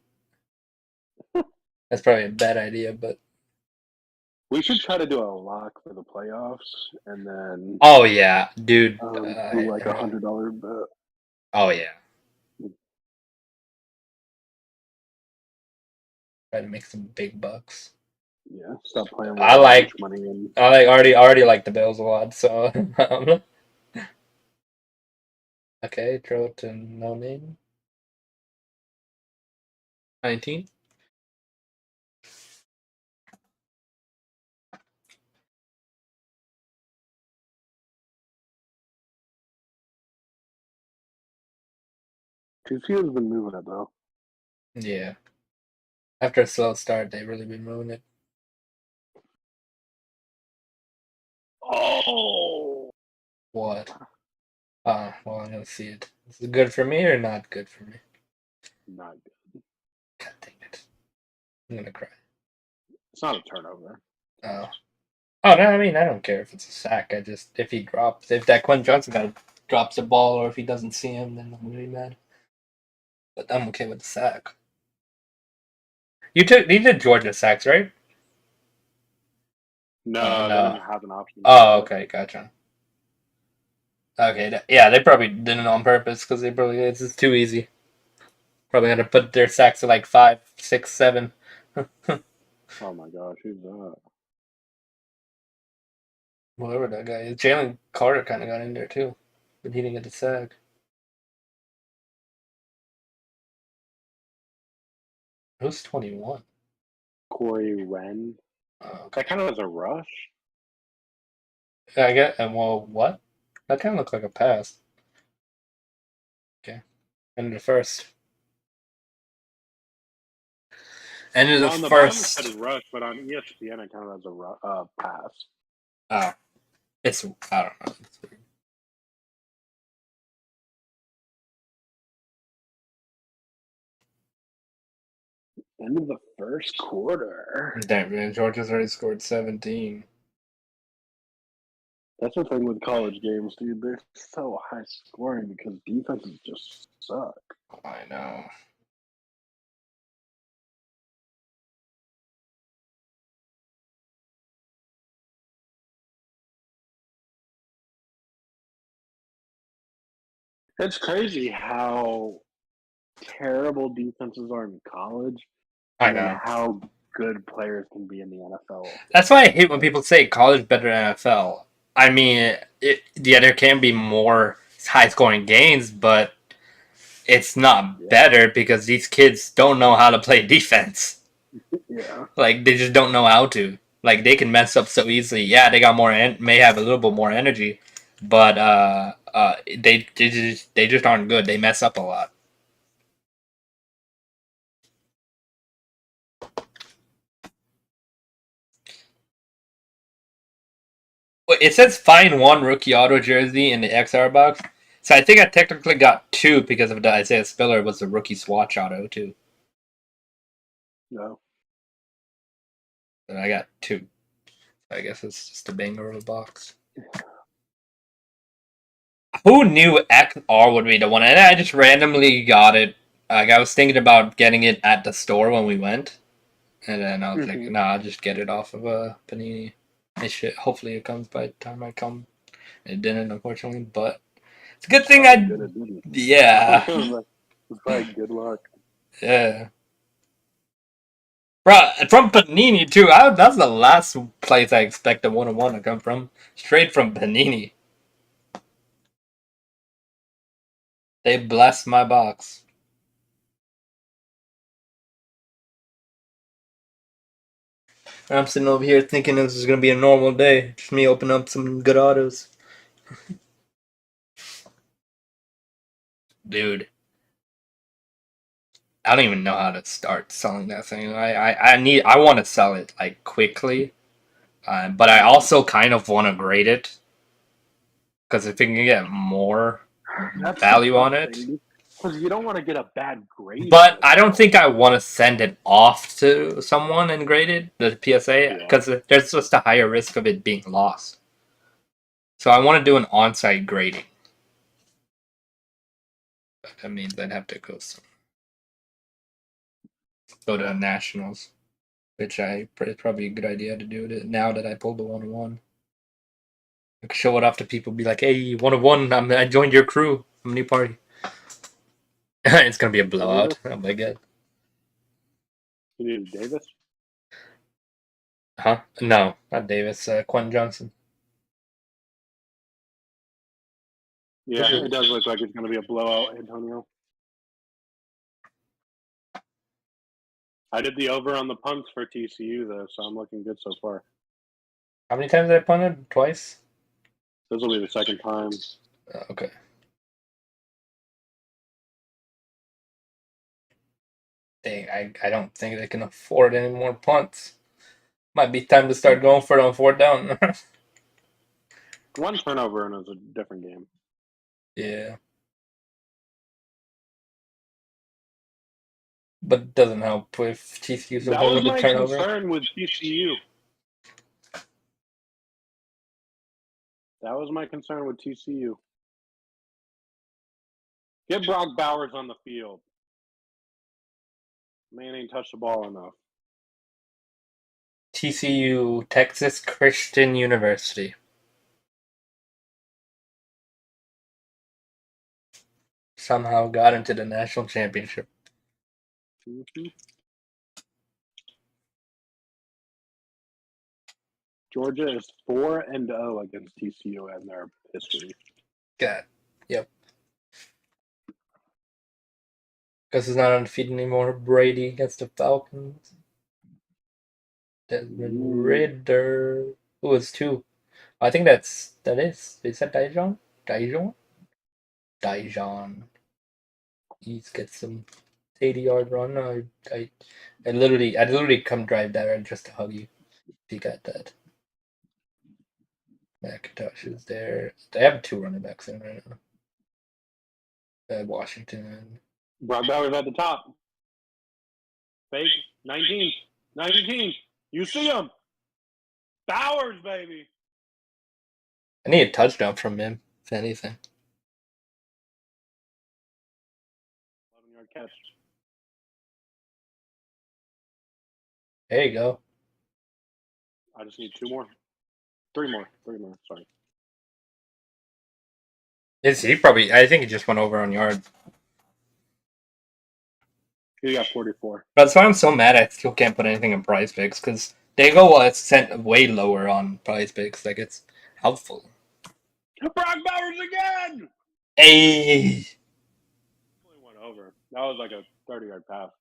That's probably a bad idea, but We should try to do a lock for the playoffs, and then oh yeah, dude. do like $100 bet. Oh yeah. Try to make some big bucks. Yeah, stop playing with I like money in. already like the Bills a lot, so okay, throw it to no name. 19. TCU's been moving it though. Yeah. After a slow start, they've really been moving it. Oh, What? Well, I'm gonna see it. Is it good for me or not good for me? not good. God dang it. I'm gonna cry. It's not a turnover. Oh. Oh, no, I mean, I don't care if it's a sack. If he drops, if that Quentin Johnson guy drops the ball or if he doesn't see him, then I'm really mad. But I'm okay with the sack. You did Georgia sacks, right? No, they didn't have an option. Oh, okay, gotcha. Okay, yeah, they probably didn't on purpose because it's just too easy. Probably had to put their sacks at like 5, 6, 7. Oh my gosh, who's that? Whatever that guy is. Jalen Carter kind of got in there too, but he didn't get the sack. Who's 21? Corey Wren. Oh, That kind of was a rush. I get and well, what? That kind of looked like a pass. Okay, end of the first. End of the On the first. bottom it said rush, but on ESPN it kind of has a pass. Oh, I don't know. It's weird. End of the first quarter. Damn, man, Georgia's already scored 17. That's the thing with college games, dude. They're so high scoring because defenses just suck. I know. It's crazy how terrible defenses are in college. I know. How good players can be in the NFL. That's why I hate when people say college better than NFL. I mean, there can be more high-scoring games, but it's not better because these kids don't know how to play defense. Yeah. Like, they just don't know how to. Like, they can mess up so easily. Yeah, they got may have a little bit more energy, but they just aren't good. They mess up a lot. It says find one rookie auto jersey in the XR box. So I think I technically got 2 because of the Isaiah Spiller was the rookie swatch auto too. No. So I got 2. I guess it's just a banger of a box. Who knew XR would be the one? And I just randomly got it. Like I was thinking about getting it at the store when we went. And then I was like, nah, I'll just get it off of Panini. Hopefully it comes by the time I come. It didn't, unfortunately, but it's a good thing yeah. It's like good luck. Yeah. Bruh, from Panini too. That's the last place I expect a 101 to come from. Straight from Panini. They blessed my box. I'm sitting over here thinking this is gonna be a normal day. Just me opening up some good autos. Dude, I don't even know how to start selling that thing. I want to sell it like quickly, but I also kind of want to grade it because if we can get more That's the value on tough it. thing, because you don't want to get a bad grade. But I don't think I want to send it off to someone and grade it, the PSA, because there's just a higher risk of it being lost. So I want to do an on-site grading. But that means I'd have to go to the nationals, which it's probably a good idea to do it now that I pulled the 101. I could show it off to people, be like, "Hey, 101, I joined your crew. I'm a new party." It's gonna be a blowout. Oh my god. You need Davis? Huh? No, not Davis. Quentin Johnson. Yeah, it does look like it's going to be a blowout, Antonio. I did the over on the punts for TCU, though, so I'm looking good so far. How many times did I punted? Twice? This will be the second time. Okay. Dang, I don't think they can afford any more punts. Might be time to start going for it on fourth down. One turnover and it's a different game. Yeah. But it doesn't help if TCU's a That was horrible my turnover. concern with TCU. That was my concern with TCU. Get Brock Bowers on the field. Man ain't touched the ball enough. TCU, Texas Christian University. Somehow got into the national championship. Mm-hmm. Georgia is 4-0 against TCU in their history. God. Yep. Because it's not undefeated anymore. Brady against the Falcons. Desmond Ridder. Who is two? I think that is. Is that Dijon? Dijon. He's got some 80-yard run. I literally come drive there just to hug you. If you got that. McIntosh is there. They have two running backs in right now. Washington. Brock Bowers at the top. Fake. 19. 19. You see him. Bowers, baby. I need a touchdown from him, if anything. 11-yard catch. There you go. I just need 2 more. 3 more. 3 more. Sorry. I think he just went over on yard. He got 44. That's why I'm so mad I still can't put anything in prize picks, because they go, well, it's sent way lower on prize picks. Like, it's helpful. Brock Bowers again! Hey! Only went over. That was like a 30-yard pass.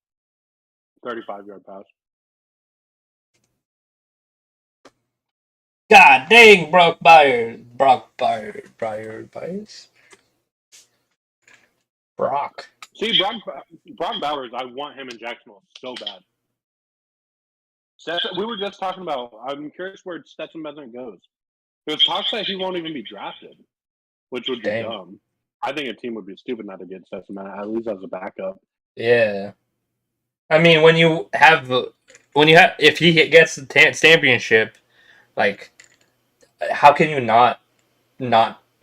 35-yard pass. God dang, Brock Bowers. See, Brock Bowers, I want him in Jacksonville so bad. We were just talking about, I'm curious where Stetson Bennett goes. There's talks that he won't even be drafted, which would be dumb. I think a team would be stupid not to get Stetson Bennett, at least as a backup. Yeah. I mean, if he gets the championship, like, how can you not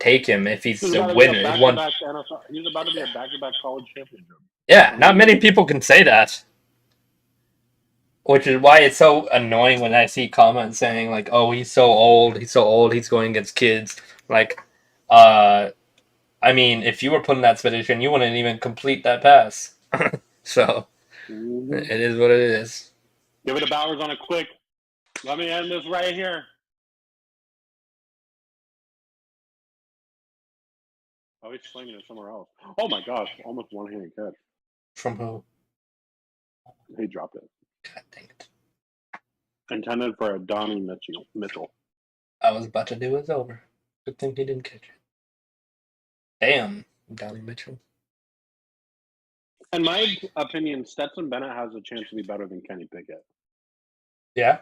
take him if he's a winner? He's about to be a back-to-back college championship. Yeah, not many people can say that. Which is why it's so annoying when I see comments saying, like, oh, he's so old, he's going against kids. Like, I mean, if you were put in that position, you wouldn't even complete that pass. So, it is what it is. Give it to Bowers on a quick. Let me end this right here. Oh, he's slinging it somewhere else. Oh my gosh, almost one-handed catch. From who? He dropped it. God dang it. Intended for a Donnie Mitchell. I was about to do it over. Good thing he didn't catch it. Damn, Donnie Mitchell. In my opinion, Stetson Bennett has a chance to be better than Kenny Pickett. Yeah?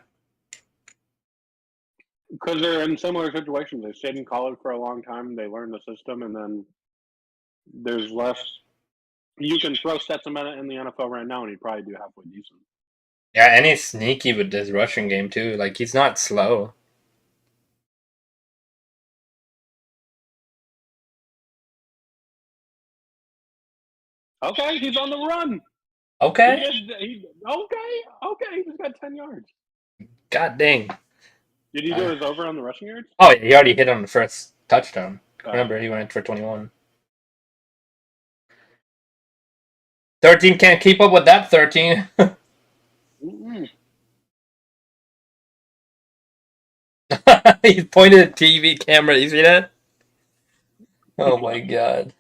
Because they're in similar situations. They stayed in college for a long time. They learned the system, and then there's less. You can throw Stetson Bennett in the NFL right now, and he'd probably do halfway decent. Yeah, and he's sneaky with his rushing game, too. Like, he's not slow. Okay, he's on the run. Okay. Okay, he's got 10 yards. God dang. Did he do his over on the rushing yards? Oh, yeah, he already hit on the first touchdown. Remember, he went for 21. 13 can't keep up with that 13. He pointed at the TV camera. You see that? Oh my god.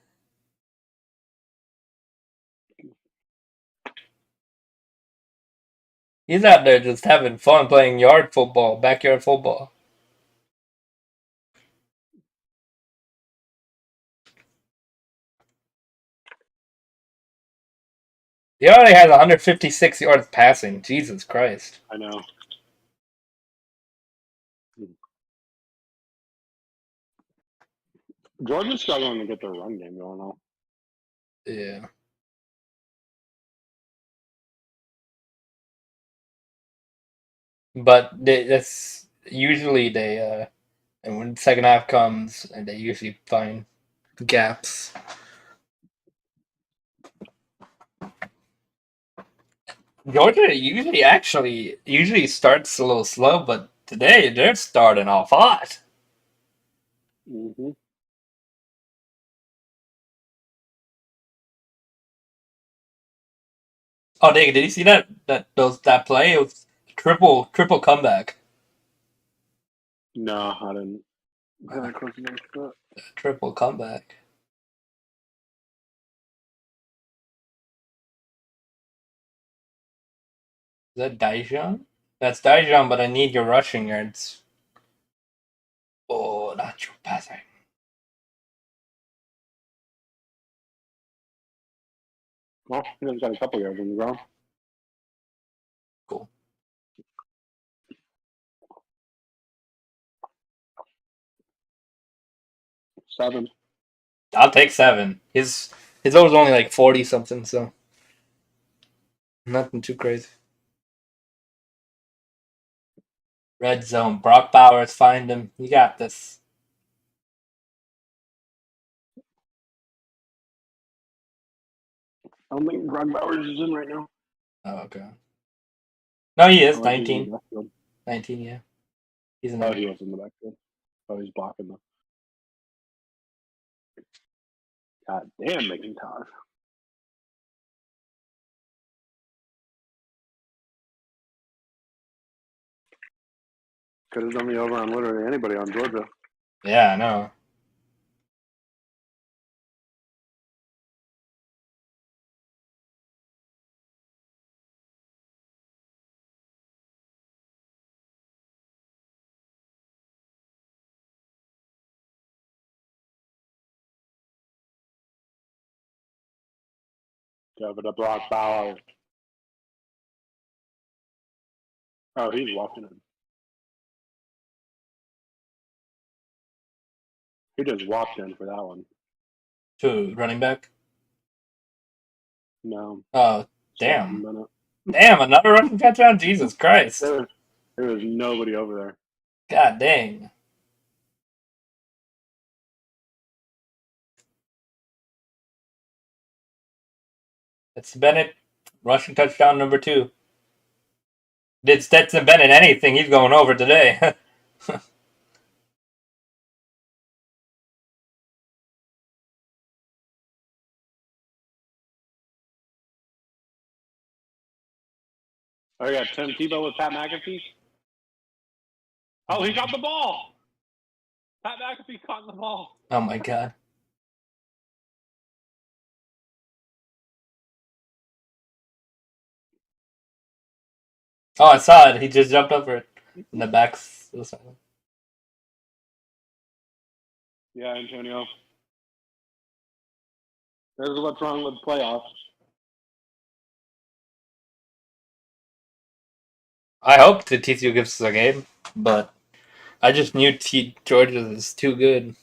He's out there just having fun playing yard football, backyard football. He already has 156 yards passing. Jesus Christ. I know. Georgia's struggling to get their run game going on. Yeah. But that's usually and when the second half comes, and they usually find gaps. Georgia usually starts a little slow, but today they're starting off hot. Mm-hmm. Oh, dang! Did you see that play? It was triple comeback. No, I didn't. Triple comeback. Is that Dijon? That's Dijon, but I need your rushing yards. Oh, not your passing. Well, he's got a couple yards on the ground. Cool. Seven. I'll take 7. His over's only like 40 something, so nothing too crazy. Red zone. Brock Bowers, find him. You got this. I don't think Brock Bowers is in right now. Oh, okay. No, he is. Oh, 19. 19, yeah. He's in Oh, there. he was in the backfield. Oh, he's blocking them. God damn, McIntosh. Could have done me over on literally anybody on Georgia. Yeah, I know. Give it to Brock Bowers. Oh, he's walking in. He just walked in for that one. Who, running back? No. Oh, damn. Minute. Damn, another rushing touchdown? Jesus Christ. There was nobody over there. God dang. It's Bennett, rushing touchdown number 2. Did Stetson Bennett anything, he's going over today. Oh, yeah, Tim Tebow with Pat McAfee. Oh, he got the ball. Pat McAfee caught the ball. Oh my god. Oh, I saw it. He just jumped over it. In the backs. Yeah, Antonio. This is what's wrong with playoffs. I hope the TCU gives us a game, but I just knew Georgia is too good.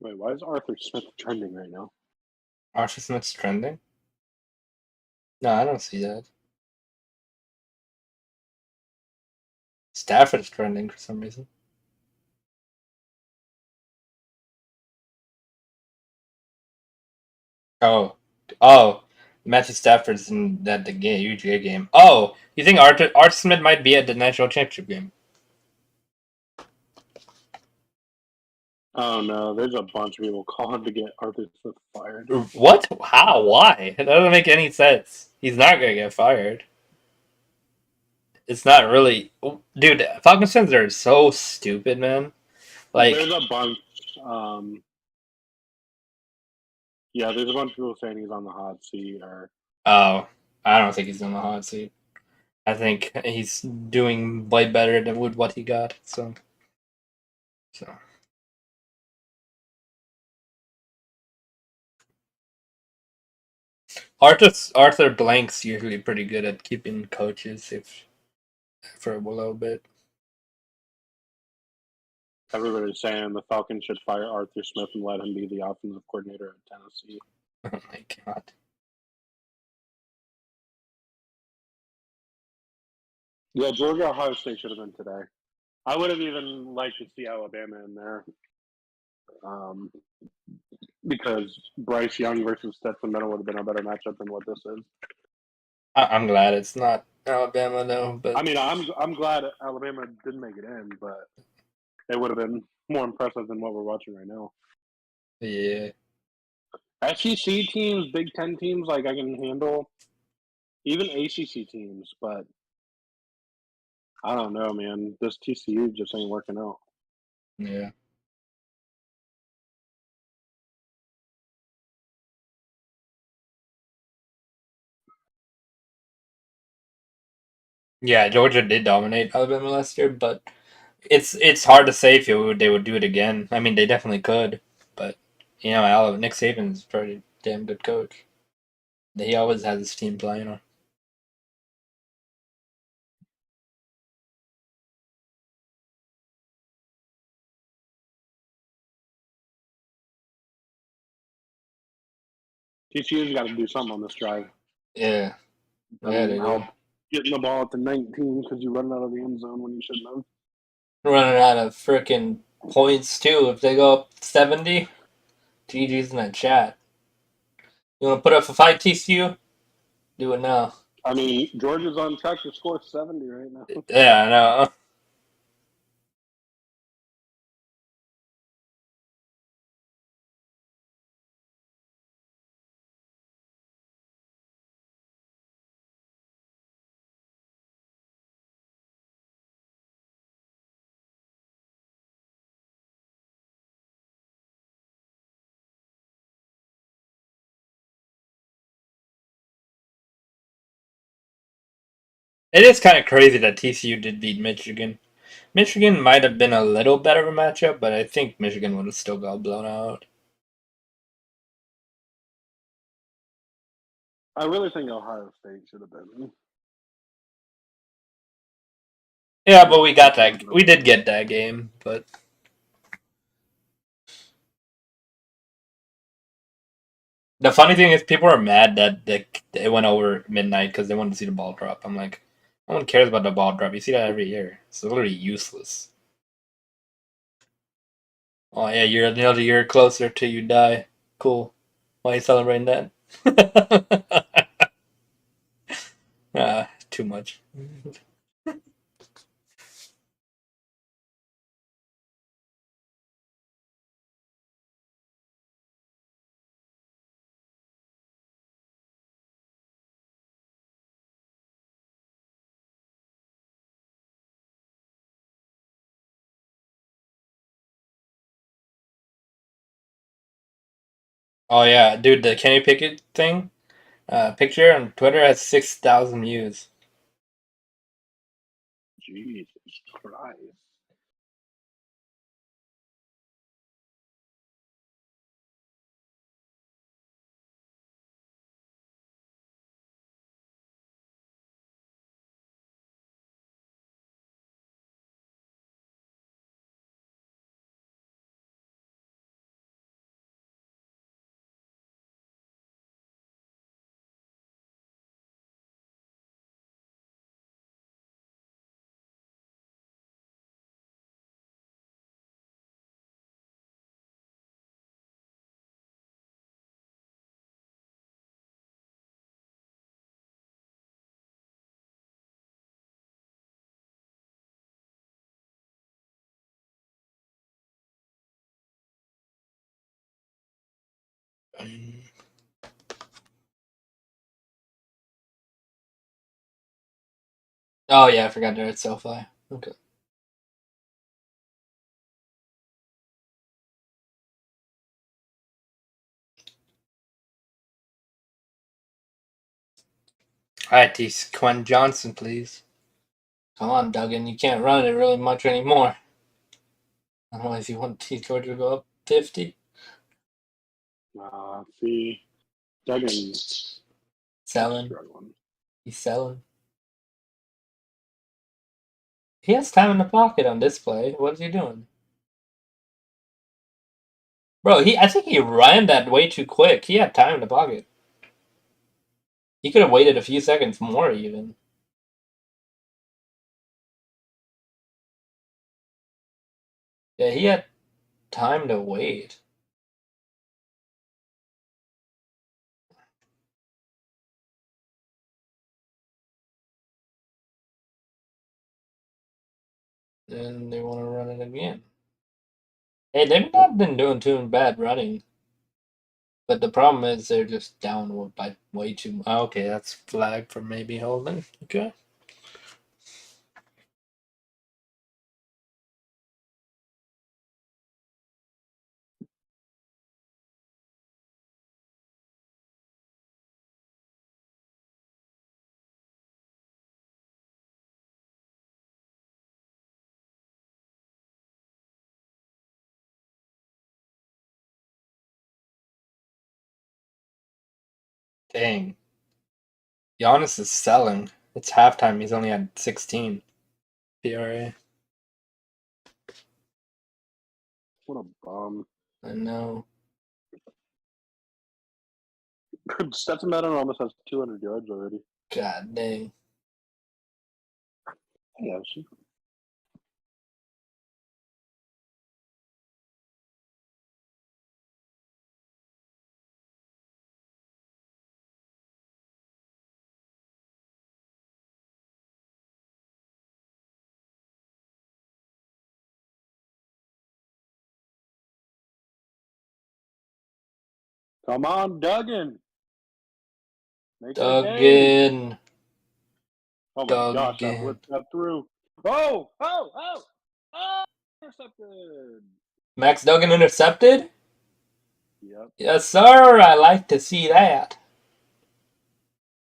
Wait, why is Arthur Smith trending right now? Arthur Smith's trending? No, I don't see that. Stafford's trending for some reason. Oh, Matthew Stafford's in the UGA game. Oh, you think Arthur Smith might be at the national championship game? Oh no, there's a bunch of people calling to get Arthur Smith fired. What? How? Why? It doesn't make any sense. He's not gonna get fired. It's not really, dude. Falcons fans are so stupid, man. Like, there's a bunch. Yeah, there's a bunch of people saying he's on the hot seat, or oh, I don't think he's on the hot seat. I think he's doing way better than with what he got. So. Arthur Blank's usually pretty good at keeping coaches for a little bit. everybody's saying the Falcons should fire Arthur Smith and let him be the offensive coordinator at Tennessee. Oh my god. Yeah, Georgia Ohio State should have been today. I would have even liked to see Alabama in there. Because Bryce Young versus Stetson Bennett would have been a better matchup than what this is. I'm glad it's not Alabama though, but I mean, I'm glad Alabama didn't make it in, but it would have been more impressive than what we're watching right now. Yeah. SEC teams, Big Ten teams, like I can handle. Even ACC teams, but I don't know, man. This TCU just ain't working out. Yeah. Yeah, Georgia did dominate Alabama last year, but it's hard to say if they would do it again. I mean, they definitely could, but Nick Saban's a pretty damn good coach. He always has his team playing on. TCU's got to do something on this drive. Yeah. Yeah, they do. Getting the ball at the 19 because you run out of the end zone when you shouldn't have. Running out of freaking points too. If they go up 70, GG's in that chat. You want to put up a fight, TCU? Do it now. I mean, Georgia's on track to score 70 right now. Yeah, I know. It is kind of crazy that TCU did beat Michigan. Michigan might have been a little better of a matchup, but I think Michigan would have still got blown out. I really think Ohio State should have been. Yeah, but we got that. We did get that game, but the funny thing is, people are mad that it went over midnight because they wanted to see the ball drop. I'm like, no one cares about the ball drop. You see that every year. It's literally useless. Oh yeah, you're another year closer till you die. Cool. Why are you celebrating that? Too much. Oh yeah, dude, the Kenny Pickett thing, picture on Twitter has 6,000 views. Jesus Christ. Oh yeah, I forgot they're at SoFi. Okay. Alright, T. Quinn Johnson, please. Come on, Duggan. You can't run it really much anymore. Otherwise, you want T. George to go up 50? See, Duggan Selling. struggling. He's selling. He has time in the pocket on display. What is he doing? Bro, I think he ran that way too quick. He had time in the pocket. He could have waited a few seconds more, even. Yeah, he had time to wait. And they want to run it again. Hey, they've not been doing too bad running. But the problem is they're just down by way too much. Okay, that's flag for maybe holding. Okay. Dang. Giannis is selling. It's halftime. He's only at 16 PRA. What a bum. I know. Stetson Bennett almost has 200 yards already. God dang. Yeah, come on, Duggan. Make it a game. Duggan. Oh my gosh, that blitz got through. Oh! Intercepted. Max Duggan intercepted? Yep. Yes, sir. I like to see that.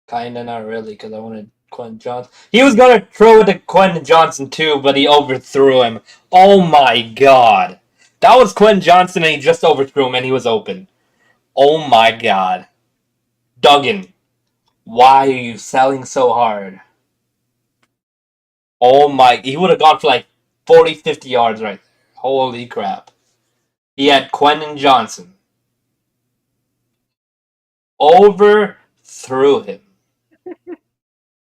Kinda not really, because I wanted Quentin Johnson. He was gonna throw it to Quentin Johnson too, but he overthrew him. Oh my god. That was Quentin Johnson and he just overthrew him and he was open. Oh my god. Duggan, why are you selling so hard? Oh my, he would have gone for like 40, 50 yards right there. Holy crap. He had Quentin Johnson. Overthrew him.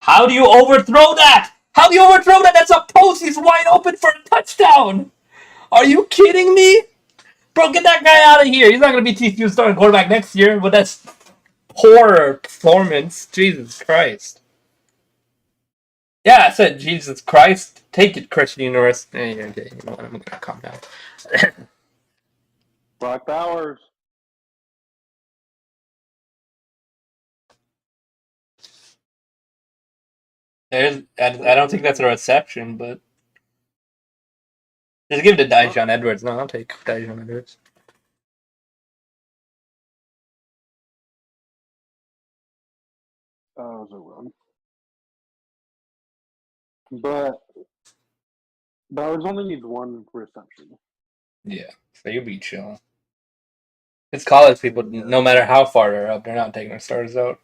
How do you overthrow that? How do you overthrow that? That's a post. He's wide open for a touchdown. Are you kidding me? Bro, get that guy out of here. He's not going to be TCU's starting quarterback next year, but that's... horror performance. Jesus Christ. Yeah, I said Jesus Christ. Take it, Christian University. Okay, you know what? I'm gonna calm down. Black Powers. I don't think that's a reception, but just give it to Dijon Edwards. No, I'll take Dijon Edwards. That was a run. But Bowers only needs one reception. Yeah, so you'll be chill. It's college people. No matter how far they're up, they're not taking their starters out.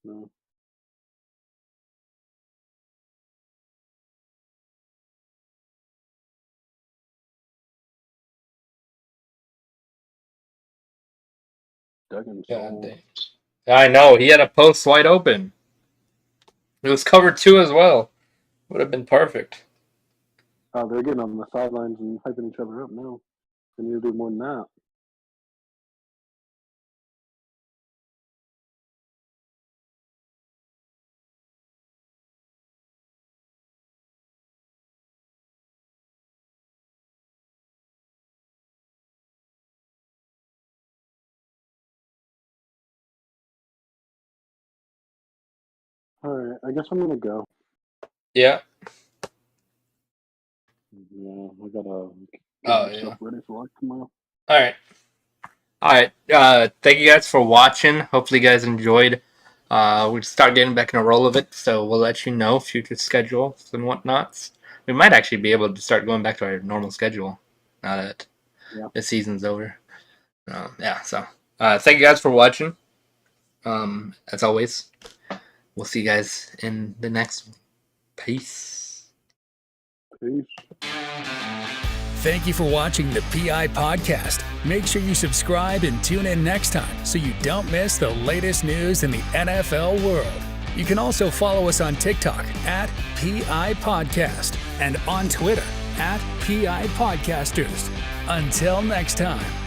No. Duggan God sold. dang. I know, he had a post wide open. It was covered 2 as well. Would have been perfect. Oh, they're getting on the sidelines and hyping each other up now. They need to do more than that. All right, I guess I'm gonna go. Yeah. Yeah, I gotta get myself ready for work tomorrow. All right. Thank you guys for watching. Hopefully, you guys enjoyed. We'll start getting back in a roll of it, so we'll let you know future schedules and whatnots. We might actually be able to start going back to our normal schedule now that the season's over. So thank you guys for watching. As always, we'll see you guys in the next one. Peace. Peace. Thank you for watching the PI Podcast. Make sure you subscribe and tune in next time so you don't miss the latest news in the NFL world. You can also follow us on TikTok at PI Podcast and on Twitter at PIPodcasters. Until next time.